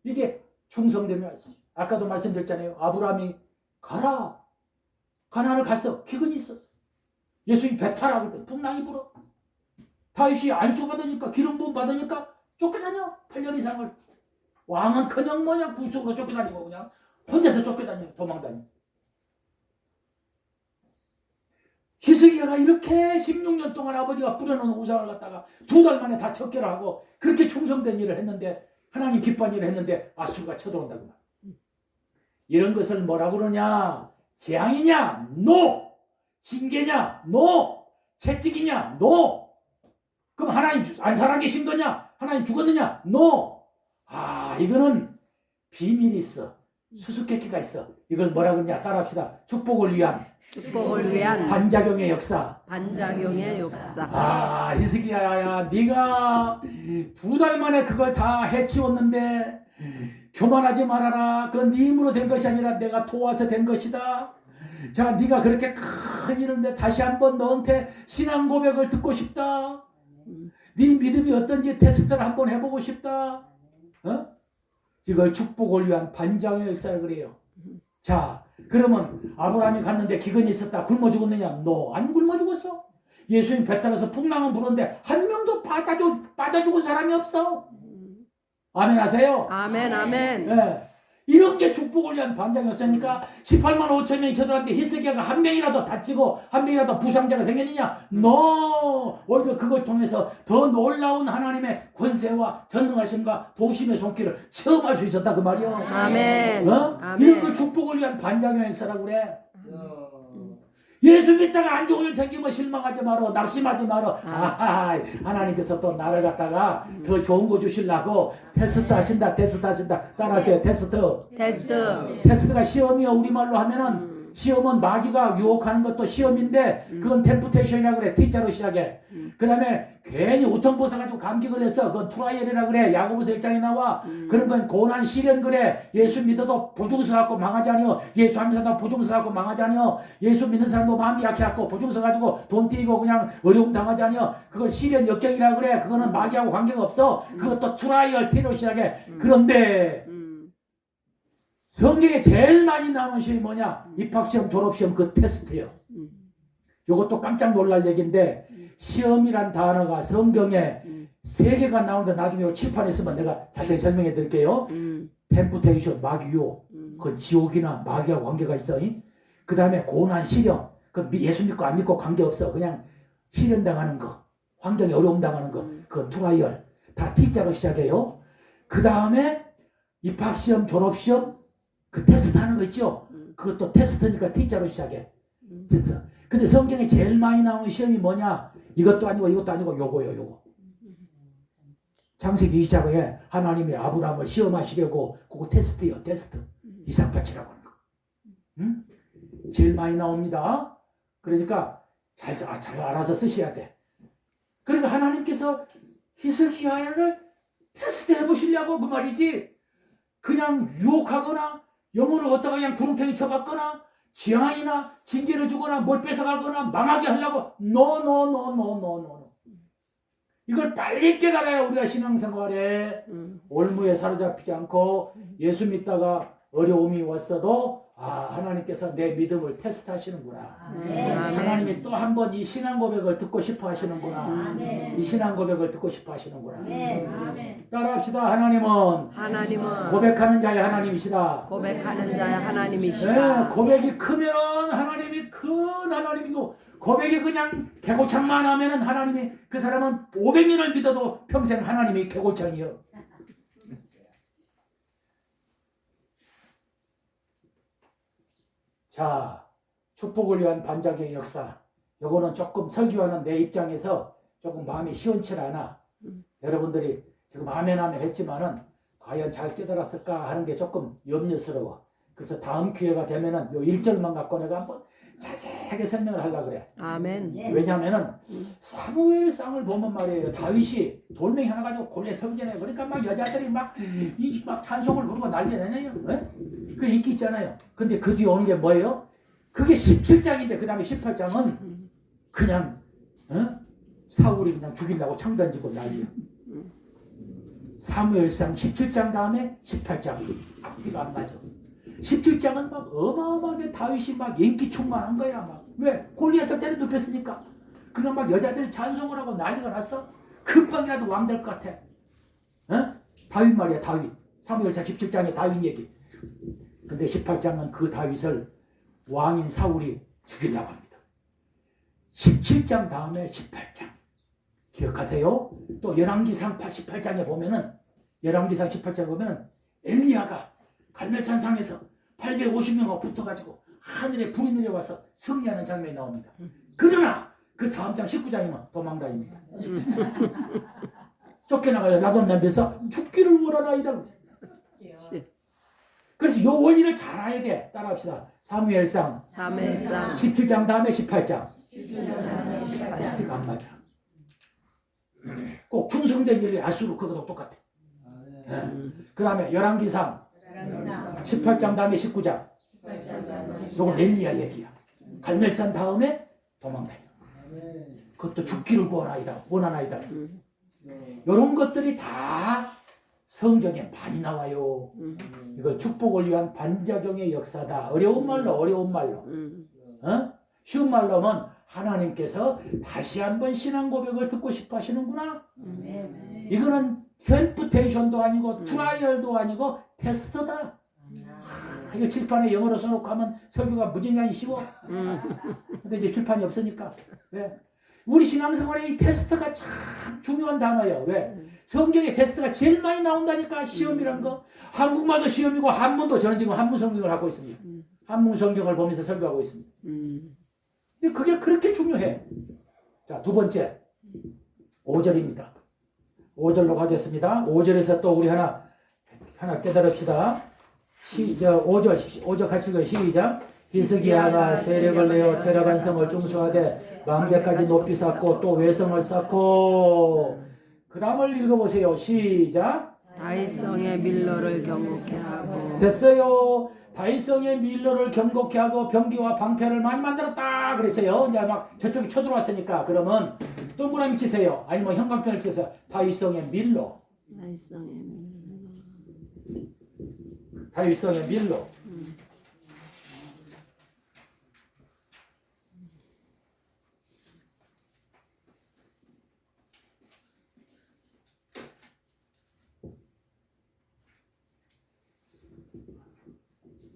이게 충성됨이 말씀. 아까도 말씀드렸잖아요. 아브라함이 가라. 가나안을 갔어. 기근이 있었어. 예수님 배 타라고 그때 풍랑이 불어. 다윗이 안수 받으니까 기름 부음 받으니까 쫓겨다녀. 8년 이상을. 왕은 그냥 뭐냐 구속으로 쫓겨다니고 그냥 혼자서 쫓겨다녀. 도망다녀. 히스기야가 이렇게 16년 동안 아버지가 뿌려놓은 우상을 갖다가 2달 만에 다 척결하고 그렇게 충성된 일을 했는데 하나님 기뻐한 일을 했는데 아수르가 쳐들어온다고 말. 이런 것을 뭐라고 그러냐? 재앙이냐? 노! 징계냐? 노! 채찍이냐? 노! 그럼 하나님 안 살아계신 거냐? 하나님 죽었느냐? 노! 아, 이거는 비밀이 있어. 수수께끼가 있어. 이걸 뭐라 그러냐? 따라합시다. 축복을 위한 반작용의 역사. 반작용의 역사. 아, 히스기야야, 네가 2달 만에 그걸 다 해치웠는데 교만하지 말아라. 그건 네 힘으로 된 것이 아니라 내가 도와서 된 것이다. 자, 네가 그렇게 큰 일인데 다시 한번 너한테 신앙 고백을 듣고 싶다. 네 믿음이 어떤지 테스트를 한번 해보고 싶다. 어? 이걸 축복을 위한 반작용의 역사를 그래요. 자, 그러면 아브라함이 갔는데 기근이 있었다. 굶어 죽었느냐? 너 안 굶어 죽었어. 예수님 배 타면서 풍랑은 불었는데 한 명도 빠져 죽은 사람이 없어. 아멘 하세요? 아멘, 아멘. 네. 이런 게 축복을 위한 반장이었으니까 18만 5천 명이 쳐들었는데 히스기야가 한 명이라도 다치고 한 명이라도 부상자가 생겼느냐? 너 오히려 그걸 통해서 더 놀라운 하나님의 권세와 전능하심과 도심의 손길을 체험할 수 있었다 그 말이요. 아멘. 어? 아멘. 이런 걸 축복을 위한 반장의 행사라고 그래. 예수 믿다가 안 좋은 일 생기면 실망하지 마라. 낙심하지 마라. 아하, 하나님께서 또 나를 갖다가 더 좋은 거 주시려고 테스트 하신다. 따라하세요. 테스트가 시험이요. 우리말로 하면은 시험은 마귀가 유혹하는 것도 시험인데 그건 템프테이션이라 그래. T자로 시작해. 그 다음에 괜히 우통 벗어가지고 감기 걸렸어. 그건 트라이얼이라 그래. 야고보서 1장에 나와. 그런 건 고난 시련 그래. 예수 믿어도 보증서 갖고 망하지 아니요. 예수 안 믿어도 보증서 갖고 망하지 아니요. 예수 믿는 사람도 마음이 약해갖고 보증서 가지고 돈 띄고 그냥 어려움 당하지 아니요. 그걸 시련 역경이라 그래. 그거는 마귀하고 관계가 없어. 그것도 트라이얼 T로 시작해. 그런데 성경에 제일 많이 나오는 시험이 뭐냐? 입학시험, 졸업시험 그 테스트예요. 이것도 깜짝 놀랄 얘기인데 시험이란 단어가 성경에 3개가 나오는데 나중에 칠판에 있으면 내가 자세히 설명해 드릴게요. 템프테이션, 마귀 유혹, 그 지옥이나 마귀하고 관계가 있어. 그 다음에 고난, 시련, 그 예수 믿고 안 믿고 관계없어. 그냥 시련당하는 거, 환경에 어려움 당하는 거, 그 트라이얼 다 T자로 시작해요. 그 다음에 입학시험, 졸업시험 그 테스트 하는 거 있죠? 그것도 테스트니까 T자로 시작해. 테스트. 근데 성경에 제일 많이 나오는 시험이 뭐냐? 이것도 아니고 요거요, 요거. 창세기 2장에 하나님이 아브라함을 시험하시려고 그거 테스트요, 테스트. 이삭바치라고 하는 거. 응? 제일 많이 나옵니다. 그러니까 잘 알아서 쓰셔야 돼. 그러니까 하나님께서 히스기야를 테스트 해보시려고 그 말이지. 그냥 유혹하거나 영혼을 얻다가 그냥 구렁텅이 쳐박거나 지향이나 징계를 주거나 뭘 뺏어가거나 망하게 하려고 노. 이걸 빨리 깨달아야 우리가 신앙생활에 올무에 사로잡히지 않고 예수 믿다가 어려움이 왔어도 하나님께서 내 믿음을 테스트하시는구나. 하나님이 또 한 번 이 신앙 고백을 듣고 싶어 하시는구나. 이 신앙 고백을 듣고 싶어 하시는구나. 따라합시다. 하나님은 고백하는 자의 하나님이시다. 하나님이시다. 네, 고백이 크면 하나님이 큰 하나님이고 고백이 그냥 개고창만 하면은 하나님이 그 사람은 500년을 믿어도 평생 하나님이 개고창이요. 자, 축복을 위한 반작의 역사. 요거는 조금 설교하는 내 입장에서 조금 마음이 시원치 않아. 여러분들이 지금 아멘 했지만은 과연 잘 깨달았을까 하는 게 조금 염려스러워. 그래서 다음 기회가 되면은 요 1절만 갖고 내가 한번 자세하게 설명을 하려고 그래. 아멘. 왜냐면은 사무엘상을 보면 말이에요. 다윗이 돌멩이 하나 가지고 골리앗 세우잖아요. 그러니까 막 여자들이 막 찬송을 부르고 난리 나냐요. 그 인기 있잖아요. 근데 그 뒤에 오는 게 뭐예요? 그게 17장인데 그 다음에 18장은 그냥 사울이 그냥 죽인다고 창 던지고 난리야. 사무엘상 17장 다음에 18장. 이거 안 맞아. 17장은 막 어마어마하게 다윗이 막 인기 충만한 거야. 막. 왜? 골리앗을 때려 눕혔으니까. 그냥 막 여자들이 찬송을 하고 난리가 났어. 금방이라도 왕 될 것 같아. 어? 다윗 말이야, 다윗. 사무엘상 17장의 다윗 얘기. 근데 18장은 그 다윗을 왕인 사울이 죽이려고 합니다. 17장 다음에 18장. 기억하세요? 또 열왕기상 18장에 보면은 열왕기상 18장에 보면 엘리야가 갈멜산 상에서 850명하고 붙어가지고 하늘에 불이 내려와서 승리하는 장면이 나옵니다. 그러나 그 다음 장 19장이면 도망다닙니다. 쫓겨나가요. 라돈 냄비에서 죽기를 원하나이다. 그래서 요 원리를 잘 알아야 돼. 따라합시다. 사무엘상 17장 다음에 18장. 이거 안 맞아. 꼭 충성된 일이 아수르 그거도 똑같아. 그 다음에 열왕기상 18장 다음에 19장. 요건 엘리야 얘기야. 갈멜산 다음에 도망다녀. 그것도 죽기를 원하나이다. 이런 것들이 다 성경에 많이 나와요. 이걸 축복을 위한 반작용의 역사다. 어려운 말로. 쉬운 말로 하면 하나님께서 다시 한번 신앙 고백을 듣고 싶어 하시는구나. 이거는 템프테이션도 아니고 트라이얼도 아니고 테스트다. 이거 칠판에 영어로 써놓고 하면 설교가 무진장이 쉬워. 근데 이제 칠판이 없으니까. 왜? 우리 신앙생활에 이 테스트가 참 중요한 단어예요. 왜? 성경에 테스트가 제일 많이 나온다니까. 시험이란 거. 한국말도 시험이고 한문도. 저는 지금 한문 성경을 갖고 있습니다. 한문 성경을 보면서 설교하고 있습니다. 근데 그게 그렇게 중요해. 자, 두 번째 5절입니다. 5절로 가겠습니다. 5절에서 또 우리 하나 깨달읍시다. 5절 같이 읽어요. 시작. 히스기야가 세력을 내어 테라반 성을 중수하되 망대까지 높이 쌓고 또 외성을 쌓고. 그 다음을 읽어보세요. 시작. 다윗성의 밀로를 경고케 하고. 됐어요. 다윗성의 밀로를 경고케 하고 병기와 방패를 많이 만들었다 그랬어요. 이제 막 저쪽이 쳐들어왔으니까. 그러면 동그라미 치세요. 아니면 형광펜을 치세요. 다윗성의 밀로. 다윗성의 밀로.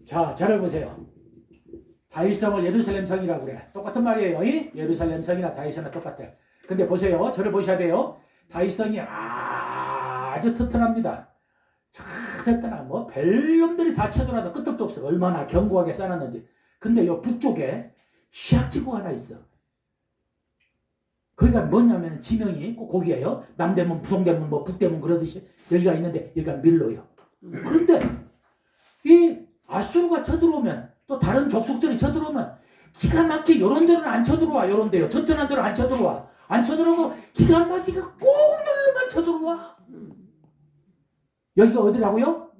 자, 잘 보세요. 다윗성을 예루살렘 성이라고 그래. 똑같은 말이에요. 예루살렘 성이나 다윗성이나 똑같아. 근데 보세요. 저를 보셔야 돼요. 다윗성이 아주 튼튼합니다. 자, 튼튼하. 뭐 별놈들이 다 쳐들어와도 끄떡도 없어. 얼마나 견고하게 쌓았는지. 근데 요 북쪽에 취약지구 하나 있어. 거기가 뭐냐면 지명이 꼭 거기에요. 남대문, 부동대문, 뭐 북대문 그러듯이 여기가 있는데 여기가 밀로요. 그런데 이 아수르가 쳐들어오면 또 다른 족속들이 쳐들어오면 기가 막히게 요런 데는 안 쳐들어와. 요런 데요. 튼튼한 데는 안 쳐들어와. 안 쳐들어오고 기가 막히게 꼭 눌러만 쳐들어와. 여기가 어디라고요?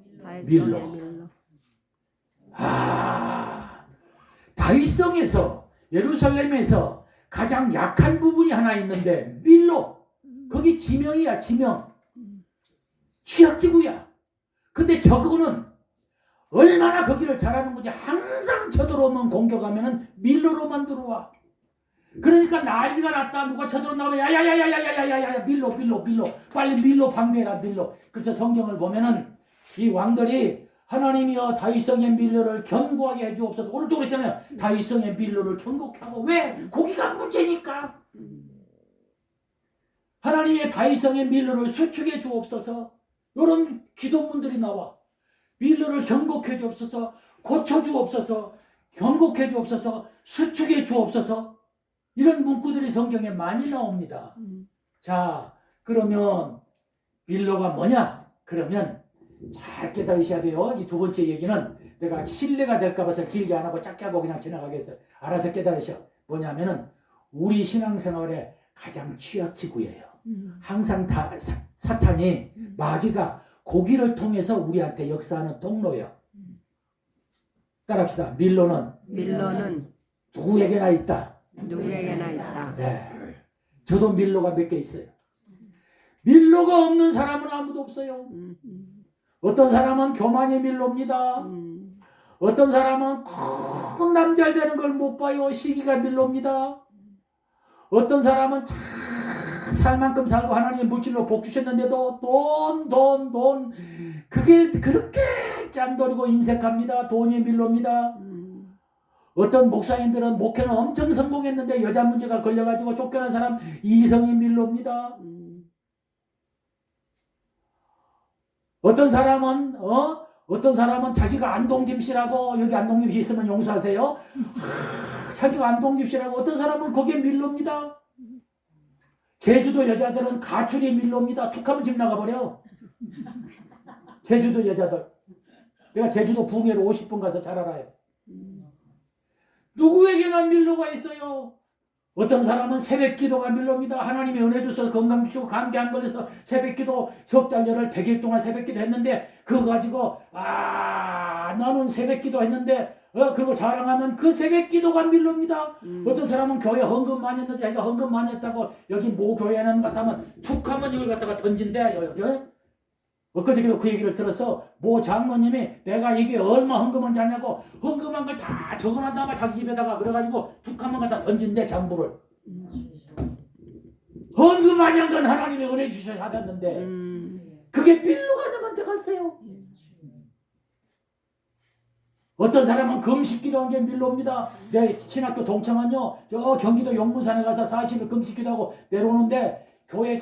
밀로. 다윗성에서 예루살렘에서 가장 약한 부분이 하나 있는데 밀로. 거기 지명이야. 지명. 취약지구야. 근데 저거는 얼마나 거기를 잘하는 건지 항상 쳐들어오면 공격하면은 밀로로만 들어와. 그러니까 난리가 났다. 누가 쳐들어온다면 야야야야야야야야 밀로 빨리 밀로 방비해라 밀로. 그래서 성경을 보면은 이 왕들이 하나님이여 다윗성의 밀로를 견고하게 해주옵소서. 오늘도 그랬잖아요. 다윗성의 밀로를 견고케 하고. 왜? 거기가 문제니까. 하나님의 다윗성의 밀로를 수축해 주옵소서. 이런 기도문들이 나와. 밀로를 견고케 주옵소서. 고쳐 주옵소서. 견고케 주옵소서. 수축해 주옵소서. 이런 문구들이 성경에 많이 나옵니다. 자, 그러면 밀로가 뭐냐? 그러면 잘 깨달으셔야 돼요. 이 두 번째 얘기는 내가 신뢰가 될까 봐서 길게 안 하고 짧게 하고 그냥 지나가겠어요. 알아서 깨달으셔. 뭐냐면은 우리 신앙생활의 가장 취약지구예요. 항상 사탄이 마귀가 고기를 통해서 우리한테 역사하는 통로예요. 따라합시다. 밀로는 누구에게나 있다. 누구에게나 있다. 네. 저도 밀로가 몇 개 있어요. 밀로가 없는 사람은 아무도 없어요. 어떤 사람은 교만이 밀로입니다. 어떤 사람은 큰 남자 되는 걸 못 봐요. 시기가 밀로입니다. 어떤 사람은 참 살 만큼 살고 하나님의 물질로 복 주셨는데도 돈 그게 그렇게 짠돌이고 인색합니다. 돈이 밀로입니다. 어떤 목사님들은 목회는 엄청 성공했는데 여자 문제가 걸려가지고 쫓겨난 사람 이성이 밀로입니다. 어떤 사람은 자기가 안동김씨라고, 여기 안동김씨 있으면 용서하세요. 자기가 안동김씨라고, 어떤 사람은 거기에 밀로입니다. 제주도 여자들은 가출이 밀로입니다. 툭하면 집 나가버려. 제주도 여자들. 내가 제주도 부흥회로 50분 가서 잘 알아요. 누구에게나 밀로가 있어요. 어떤 사람은 새벽기도가 밀로입니다. 하나님이 은혜 주셔서 건강 주시고 감기 안 걸려서 새벽기도 석 달열을 100일 동안 새벽기도 했는데 그거 가지고 나는 새벽기도 했는데 그리고 자랑하면 그 새벽기도가 밀로입니다. 어떤 사람은 교회 헌금 많이 했는데 자기가 헌금 많이 했다고 여기 모 교회는 같으면 툭 하면 이걸 갖다가 던진대. 엊그저께도 그 얘기를 들어서 모 장로님이 내가 이게 얼마 헌금을 하냐고 헌금한 걸 다 적어놨 다가 자기 집에다가 그래가지고 툭 한번 갖다 던진대 장부를. 헌금 많이 한 건 하나님의 은혜 주셔야 하셨는데 그게 밀로가 남한테 갔어요. 어떤 사람은 금식기도 한 게 밀로입니다. 내 신학교 동창은요 저 경기도 용문산에 가서 40일 금식기도 하고 내려오는데 교회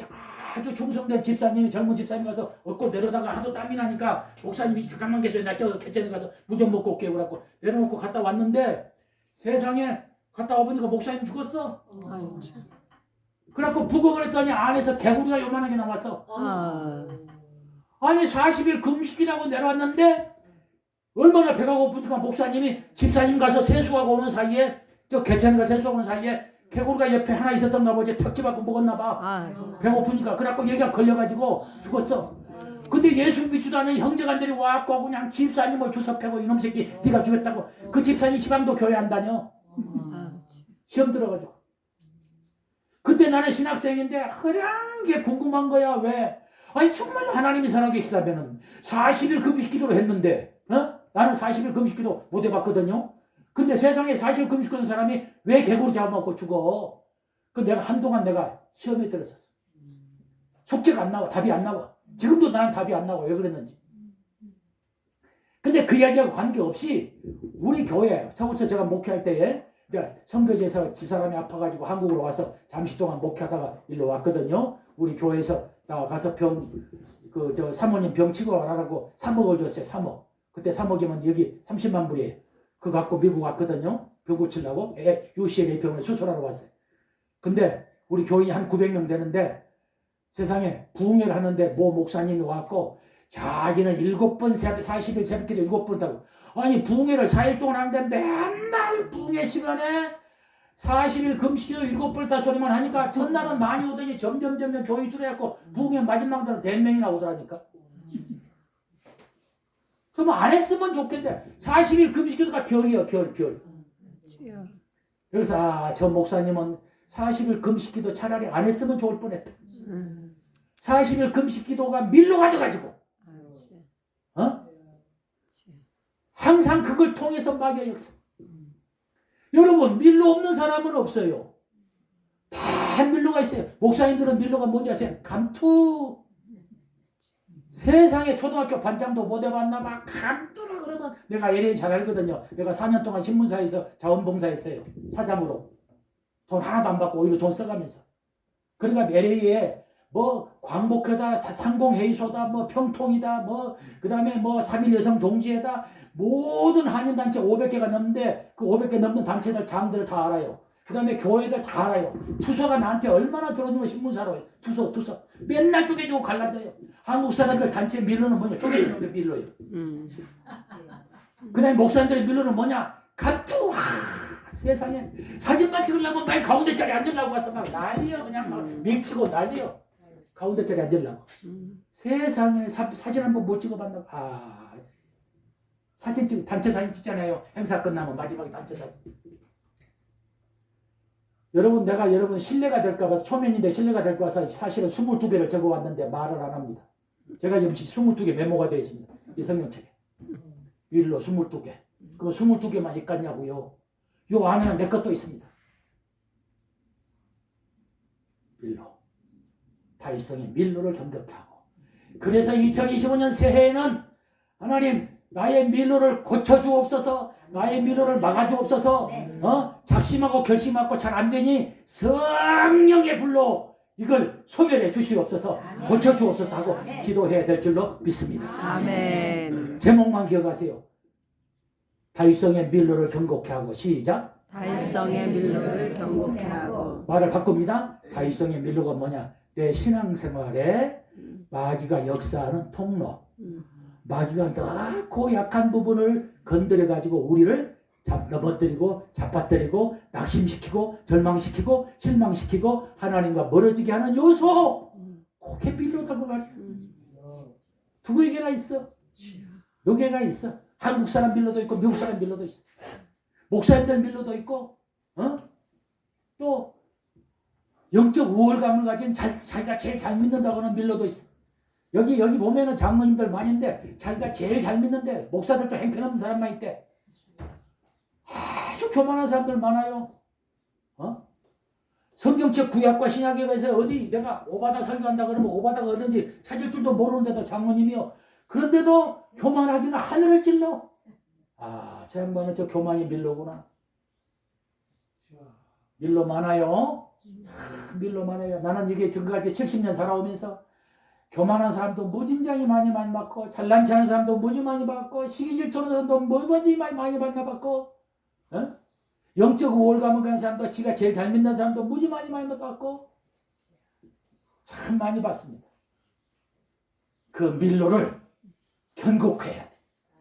아주 충성된 집사님이 젊은 집사님 가서 얻고 내려다가 하도 땀이 나니까 목사님이 잠깐만 계세요. 나 저 개천에 가서 물 좀 먹고 올게요. 그래갖고 내려놓고 갔다 왔는데 세상에 갔다 와보니까 목사님 죽었어. 그래갖고 부검을 했더니 안에서 개구리가 요만하게 나왔어. 아니 40일 금식이라고 내려왔는데 얼마나 배가 고프니까 목사님이 집사님 가서 세수하고 오는 사이에 저 개천에 가서 세수하고 오는 사이에 개구리가 옆에 하나 있었던가 보지. 턱집하고 먹었나 봐. 배고프니까. 그래갖고 얘가 걸려가지고 죽었어. 근데 예수 믿지도 않은 형제간들이 와갖고 그냥 집사님을 주워 패고 이놈 새끼 네가 죽였다고. 그 집사님 시방도 교회 안 다녀. 시험 들어가지고. 그때 나는 신학생인데 그냥 게 궁금한 거야. 왜? 아니 정말 하나님이 살아계시다면은 40일 금식기도를 했는데 나는 40일 금식기도 못 해봤거든요. 근데 세상에 40일 금식하는 사람이 왜 개구리 잡아먹고 죽어? 그 내가 한동안 내가 시험에 들었었어. 숙제가 안 나와. 답이 안 나와. 지금도 나는 답이 안 나와. 왜 그랬는지. 근데 그 이야기하고 관계없이 우리 교회 서울서 제가 목회할 때에 선교지에서 집사람이 아파가지고 한국으로 와서 잠시 동안 목회하다가 일로 왔거든요. 우리 교회에서 나가서 사모님 병 치고 와라라고 3억을 줬어요. 3억. 그때 3억이면 여기 30만 불이에요. 그거 갖고 미국 왔거든요. 병 고치려고 UCLA 병원에 수술하러 왔어요. 근데 우리 교인이 한 900명 되는데 세상에 부흥회를 하는데 모 목사님이 와갖고 자기는 7번 40일 새벽기도 7번 하고 아니 부흥회를 4일 동안 하는데 맨날 부흥회 시간에 40일 금식기도 7번 다 소리만 하니까 첫날은 많이 오더니 점점 교인이 들어갖고 부흥회 마지막 날은 100명이나 오더라니까. 그럼 안 했으면 좋겠는데 40일 금식기도가 별이요. 별. 그래서 저 목사님은 40일 금식기도 차라리 안 했으면 좋을 뻔했다. 40일 금식기도가 밀로가 돼가지고 항상 그걸 통해서 막의 역사. 여러분 밀로 없는 사람은 없어요. 다 밀로가 있어요. 목사님들은 밀로가 뭔지 아세요? 감투. 세상에 초등학교 반장도 못 해봤나 봐. 감투라 그러면 내가 LA 잘 알거든요. 내가 4년 동안 신문사에서 자원봉사했어요. 사장으로. 돈 하나도 안 받고 오히려 돈 써가면서. 그러니까 LA에 뭐 광복회다, 상공회의소다, 뭐 평통이다, 뭐 그다음에 뭐 3.1 여성 동지회다, 모든 한인단체 500개가 넘는데 그 500개 넘는 단체들 장들을 다 알아요. 그 다음에 교회들 다 알아요. 투서가 나한테 얼마나 들어오면 신문사로 투서 맨날 쪼개지고 갈라져요. 한국 사람들 단체 밀로는 뭐냐? 쪼개지는 게 밀로예요. 그 다음에 목사님들의 밀로는 뭐냐? 감투. 세상에 사진만 찍으려면 맨 가운데 자리에 앉으려고 와서 막 난리야. 그냥 막 밀치고 난리야. 가운데 자리에 앉으려고. 세상에 사진 한번 못 찍어봤나 봐. 단체 사진 찍잖아요. 행사 끝나면 마지막에 단체 사진. 여러분 내가 여러분 신뢰가 될까 봐서 초면인데 신뢰가 될까 봐서 사실은 22개를 적어왔는데 말을 안 합니다. 제가 지금 22개 메모가 되어 있습니다. 이 성경책에. 밀로 22개. 그거 22개만 있겠냐고요. 요 안에는 내 것도 있습니다. 밀로. 다윗성의 밀로를 경격해 하고. 그래서 2025년 새해에는 하나님 나의 밀로를 고쳐주옵소서, 나의 밀로를 막아주옵소서. 작심하고 결심하고 잘 안 되니 성령의 불로 이걸 소멸해 주시옵소서, 고쳐주옵소서 하고 기도해야 될 줄로 믿습니다. 아멘. 제목만 기억하세요. 다윗성의 밀로를 경고케 하고. 시작. 다윗성의 밀로를 경고케 하고. 말을 바꿉니다. 다윗성의 밀로가 뭐냐? 내 신앙생활에 마귀가 역사하는 통로. 마귀가 넓고 약한 부분을 건드려가지고 우리를 넘어뜨리고 잡아뜨리고 낙심시키고 절망시키고 실망시키고 하나님과 멀어지게 하는 요소. 그게 밀로다 그 말이야. 두 개나 있어. 몇 개가 있어. 한국 사람 밀로도 있고 미국 사람 밀로도 있어. 목사님들 밀로도 있고 또 영적 우월감을 가진 자기가 제일 잘 믿는다고 하는 밀로도 있어. 여기 보면은 장로님들 많은데 자기가 제일 잘 믿는데 목사들도 행편없는 사람만 있대. 아주 교만한 사람들 많아요. 성경책 구약과 신약에 가서 어디 내가 오바다 설교한다 그러면 오바다가 어딘지 찾을 줄도 모르는데도 장로님이요. 그런데도 교만하기는 하늘을 찔러. 저 양반은 저 교만이 밀로구나. 밀로 많아요. 밀로 많아요. 나는 이게 지금까지 70년 살아오면서 교만한 사람도 무진장이 많이 받고 잘난 체하는 사람도 무지 많이 받고 시기 질투하는 사람도 무지 많이 받고 영적 우월감을 가진 사람도 지가 제일 잘 믿는 사람도 무지 많이 받고 참 많이 받습니다. 그 밀로를 견고해야 돼.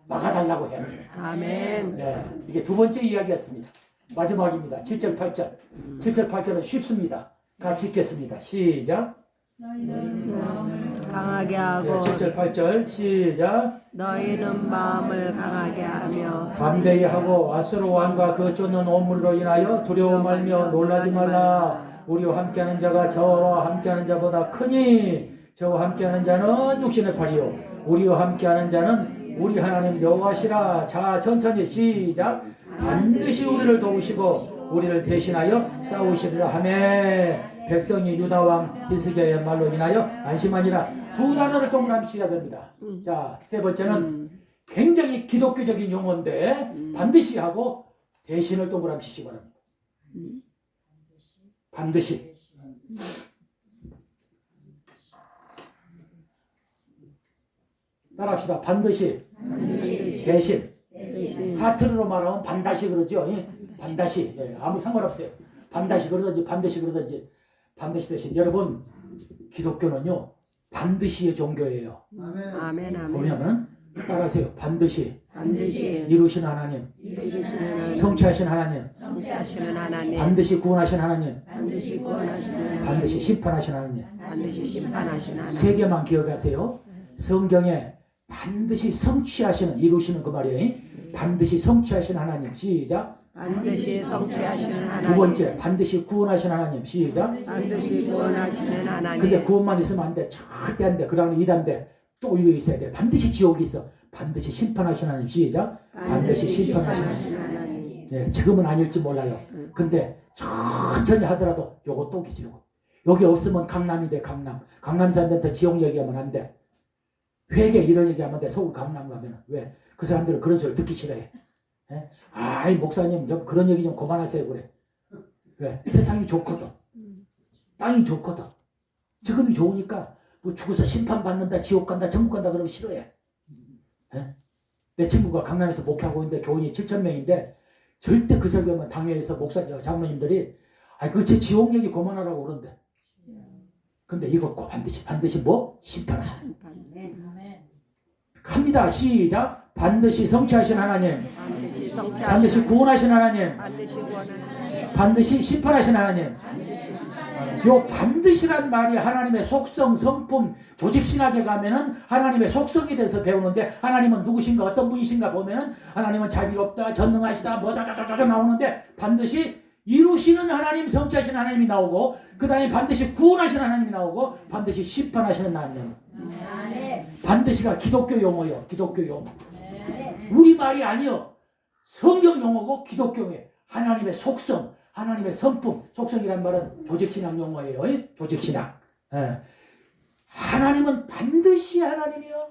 막아달라고 해야 돼. 아멘. 네, 이게 두 번째 이야기였습니다. 마지막입니다. 7절 8절. 7절 8절은 쉽습니다. 같이 읽겠습니다. 시작. 강하게 하고 7절 8절 시작. 너희는 마음을 강하게 하며 담대히 하고 아수르 왕과 그 쫓는 온물로 인하여 두려워 말며 놀라지 말라. 우리와 함께하는 자가 저와 함께하는 자보다 크니 저와 함께하는 자는 육신의 팔이요 우리와 함께하는 자는 우리 하나님 여호와시라. 자 천천히 시작. 반드시 우리를 도우시고 우리를 대신하여 싸우시리라 하매 백성이 유다왕 히스기야의 말로 인하여 안심하니라. 두 단어를 동그라미 치셔야 됩니다. 자, 세 번째는 굉장히 기독교적인 용어인데 반드시 하고 대신을 동그라미 치시기 바랍니다. 반드시. 따라합시다. 반드시. 대신. 사투리로 말하면 반다시 그러죠. 예? 반다시. 예, 아무 상관없어요. 반다시 그러든지 반드시 그러든지 반드시 대신. 여러분 기독교는요 반드시의 종교예요. 아멘. 아멘. 보면은 따라하세요. 반드시 반드시 이루신 하나님, 이루시는 하나님, 성취하신 하나님, 성취하시는 하나님, 반드시 구원하신 하나님, 반드시 구원하시는 하나님, 반드시 심판하신 하나님. 반드시 심판하시는 하나님. 세 개만 기억하세요. 성경에 반드시 성취하시는 이루시는 그 말이에요. 반드시 성취하신 하나님. 시작. 반드시 성취하시는 하나님. 두 번째 반드시 구원하신 하나님. 시작. 반드시 구원하시는 하나님. 근데 구원만 있으면 안 돼. 절대 안 돼. 그러면 이단데 또 이거 있어야 돼. 반드시 지옥이 있어. 반드시 심판하신 하나님. 시작. 반드시 심판하신 하나님. 네, 지금은 아닐지 몰라요. 근데 천천히 하더라도 요거 또 있어. 요거. 여기 없으면 강남이 돼. 강남 사람들한테 지옥 얘기하면 안 돼. 회계 이런 얘기하면 돼. 서울 강남 가면은. 왜? 그 사람들은 그런 소리 듣기 싫어해. 예? 아이 목사님 좀 그런 얘기 좀 그만하세요 그래. 왜? 세상이 좋거든. 땅이 좋거든. 지금이 좋으니까 뭐 죽어서 심판받는다 지옥 간다 천국 간다 그러면 싫어해. 예? 내 친구가 강남에서 목회하고 있는데 교인이 7,000명인데 절대 그 설교만 당회에서 목사 장로님들이 그제 지옥 얘기 그만하라고 그러는데 근데 이거 꼭 반드시 뭐? 심판하시. 갑니다. 시작. 반드시 성취하신 하나님. 반드시 구원하신 하나님. 반드시 심판하신 하나님. 요 반드시란 말이 하나님의 속성, 성품, 조직신학에 가면은 하나님의 속성에 대해서 배우는데 하나님은 누구신가 어떤 분이신가 보면은 하나님은 자비롭다, 전능하시다, 뭐자자자자 나오는데 반드시 이루시는 하나님, 성취하시는 하나님이 나오고, 그 다음에 반드시 구원하시는 하나님이 나오고, 반드시 심판하시는 하나님. 반드시가 기독교 용어요. 기독교 용어. 우리 말이 아니요. 성경 용어고 기독교 용어. 하나님의 속성, 하나님의 성품. 속성이란 말은 조직신앙 용어예요. 조직신앙. 예. 하나님은 반드시 하나님이요.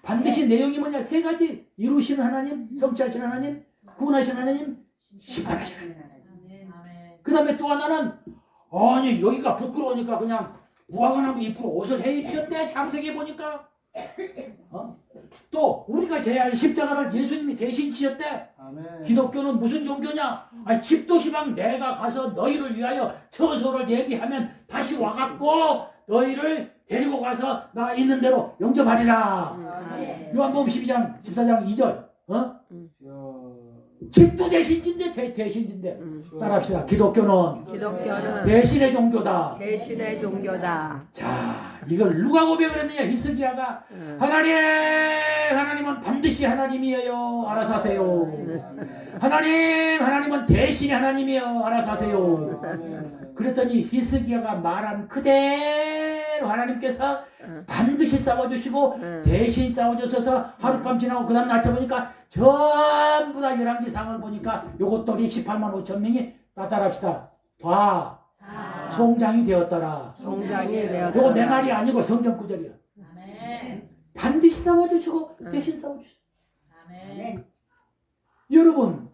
반드시 내용이 뭐냐? 세 가지. 이루시는 하나님, 성취하시는 하나님, 구원하시는 하나님, 심판하시는 하나님. 그 다음에 또 하나는 아니 여기가 부끄러우니까 그냥 무화과나무 잎으로 옷을 해 입혔대. 창세기 보니까 또 우리가 져야 할 십자가를 예수님이 대신 지셨대. 기독교는 무슨 종교냐? 아니 집도시방 내가 가서 너희를 위하여 처소를 예비하면 다시 와갖고 너희를 데리고 가서 나 있는 대로 영접하리라. 요한복음 12장 14장 2절. 집도 대신진데 대신진데 따라합시다. 기독교는 대신의 종교다. 대신의 종교다. 자, 이걸 누가 고백을 했느냐? 히스기야가 하나님은 반드시 하나님이에요. 알아서 하세요. 하나님은 대신의 하나님이에요. 알아서 하세요. 그랬더니 히스기야가 말한 그대로 하나님께서 반드시 싸워주시고 대신 싸워주셔서 하룻밤 지나고 그 다음 낮에 보니까 전부 다 열왕기상을 보니까 요것들이 18만 5천 명이 따라합시다. 다 송장이 되었더라. 송장이 되었더라. 요거 내 말이 아니고 성경 구절이야. 반드시 싸워주시고 대신 싸워주시고. 여러분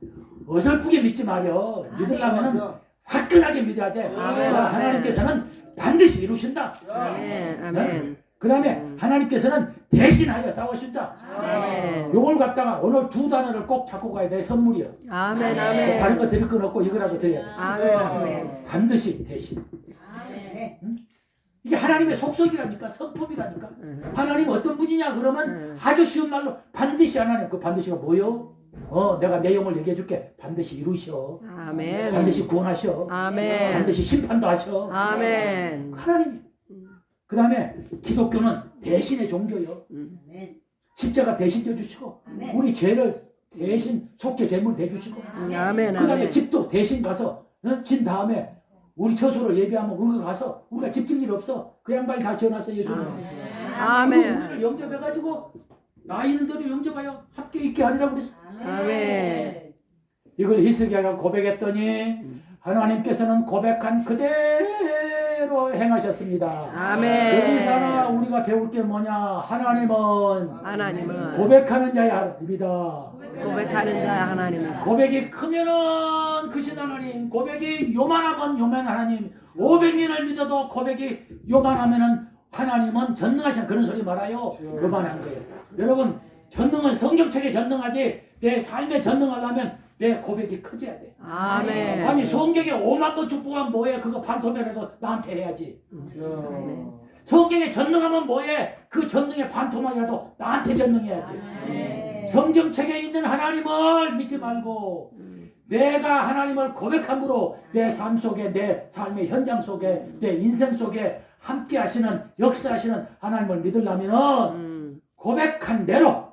어설프게 믿지 말여. 믿으려면은 화끈하게 믿어야 돼. 하나님께서는 반드시 이루신다. 아멘. 그 다음에 하나님께서는 대신하여 싸우신다. 요걸 갖다가 오늘 두 단어를 꼭 잡고 가야 돼. 선물이요. 아멘. 다른 거 드릴 건 없고 이거라도 드려야 돼. 아멘. 반드시 대신. 응? 이게 하나님의 속성이라니까, 성품이라니까. 하나님 어떤 분이냐 그러면 아주 쉬운 말로 반드시 하나님. 그 반드시가 뭐요? 내가 내용을 얘기해 줄게. 반드시 이루셔. 아멘. 반드시 구원하셔. 아멘. 반드시 심판도 하셔. 아멘. 하나님이. 그 다음에 기독교는 대신의 종교요. 십자가 대신 져주시고 우리 죄를 대신 속죄 제물 대주시고 아멘. 그 다음에 집도 대신 가서 진 다음에 우리 처소를 예비하면 우리가 가서 우리가 집 질 일 없어. 그 양반이 다 지어놨어. 예수님. 아멘. 우리를 영접해가지고 나 있는 대로 영접하여 함께 있게 하리라고 그랬어. 아멘. 이걸 히스기야가 고백했더니 하나님께서는 고백한 그대로 행하셨습니다. 아멘. 여기서 우리가 배울 게 뭐냐? 하나님은 고백하는 자의 하나님이다. 고백하는 자의 하나님. 고백이 크면은 크신 하나님, 고백이 요만하면 요만한 하나님, 500년을 믿어도 고백이 요만하면은 하나님은 전능하신 그런 소리 말아요. 요만한 거예요. 여러분, 전능은 성경책에 전능하지 내 삶에 전능하려면 내 고백이 커져야 돼. 아멘. 아니 성경에 5만 번 축복하면 뭐해? 그거 반토막이라도 나한테 해야지. 성경에 전능하면 뭐해? 그 전능의 반토막이라도 나한테 전능해야지. 성경책에 있는 하나님을 믿지 말고 내가 하나님을 고백함으로 내 삶 속에, 내 삶의 현장 속에, 내 인생 속에 함께 하시는, 역사하시는 하나님을 믿으려면 고백한 대로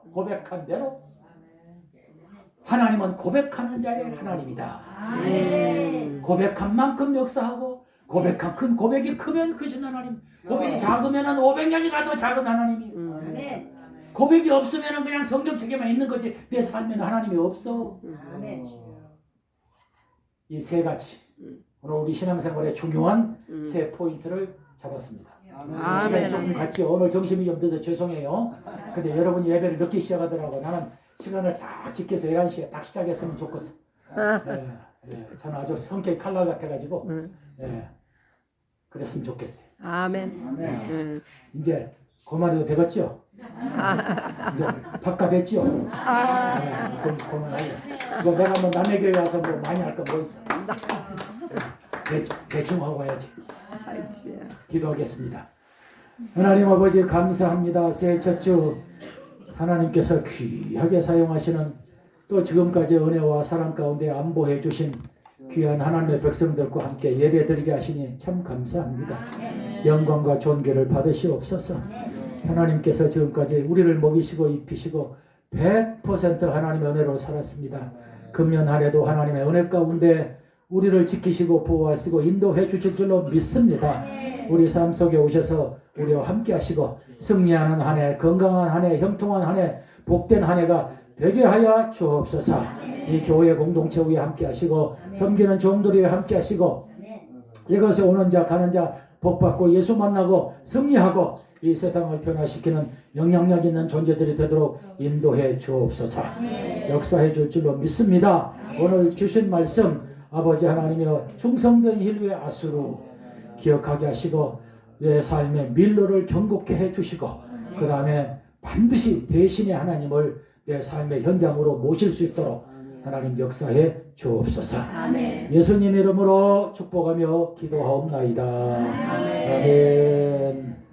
하나님은 고백하는 자의 하나님이다. 고백한 만큼 역사하고 고백한 큰 고백이 크면 크신 하나님, 고백이 작으면 500년이 가도 작은 하나님이. 고백이 없으면 그냥 성경책에만 있는 거지 내 삶에는 하나님이 없어. 이 세 가지 오늘 우리 신앙생활에 중요한 세 포인트를 잡았습니다. 시간이 조금 갔지. 오늘 점심이 좀 늦어서 죄송해요. 근데 여러분이 예배를 늦게 시작하더라고. 나는 시간을 딱 지켜서 11시에 딱 시작했으면 좋겠어. 저는 아주 성격이 칼날 같아가지고 그랬으면 좋겠어요. 아멘. 이제 그만해도 되겠죠? 이제 밥값 했죠? 그만하요. 이거 내가 뭐 남의 교회 와서 뭐 많이 할 거 뭐 있어? 대충 하고 해야지. 기도하겠습니다. 하나님 아버지 감사합니다. 새해 첫 주 하나님께서 귀하게 사용하시는 또 지금까지 은혜와 사랑 가운데 안보해 주신 귀한 하나님의 백성들과 함께 예배드리게 하시니 참 감사합니다. 영광과 존귀를 받으시옵소서. 하나님께서 지금까지 우리를 먹이시고 입히시고 100% 하나님의 은혜로 살았습니다. 금년 한 해도 하나님의 은혜 가운데 우리를 지키시고 보호하시고 인도해 주실 줄로 믿습니다. 우리 삶 속에 오셔서 우리와 함께 하시고 승리하는 한 해, 건강한 한 해, 형통한 한 해, 복된 한 해가 되게 하여 주옵소서. 이 교회 공동체 위에 함께 하시고 섬기는 종들 위에 함께 하시고 이것에 오는 자 가는 자 복받고 예수 만나고 승리하고 이 세상을 변화시키는 영향력 있는 존재들이 되도록 인도해 주옵소서. 역사해 줄 줄로 믿습니다. 오늘 주신 말씀 아버지 하나님여 충성된 힐류의 아수로 기억하게 하시고 내 삶의 밀로를 견고케 해 주시고 그 다음에 반드시 대신의 하나님을 내 삶의 현장으로 모실 수 있도록 하나님 역사해 주옵소서. 아멘. 예수님 이름으로 축복하며 기도하옵나이다. 아멘.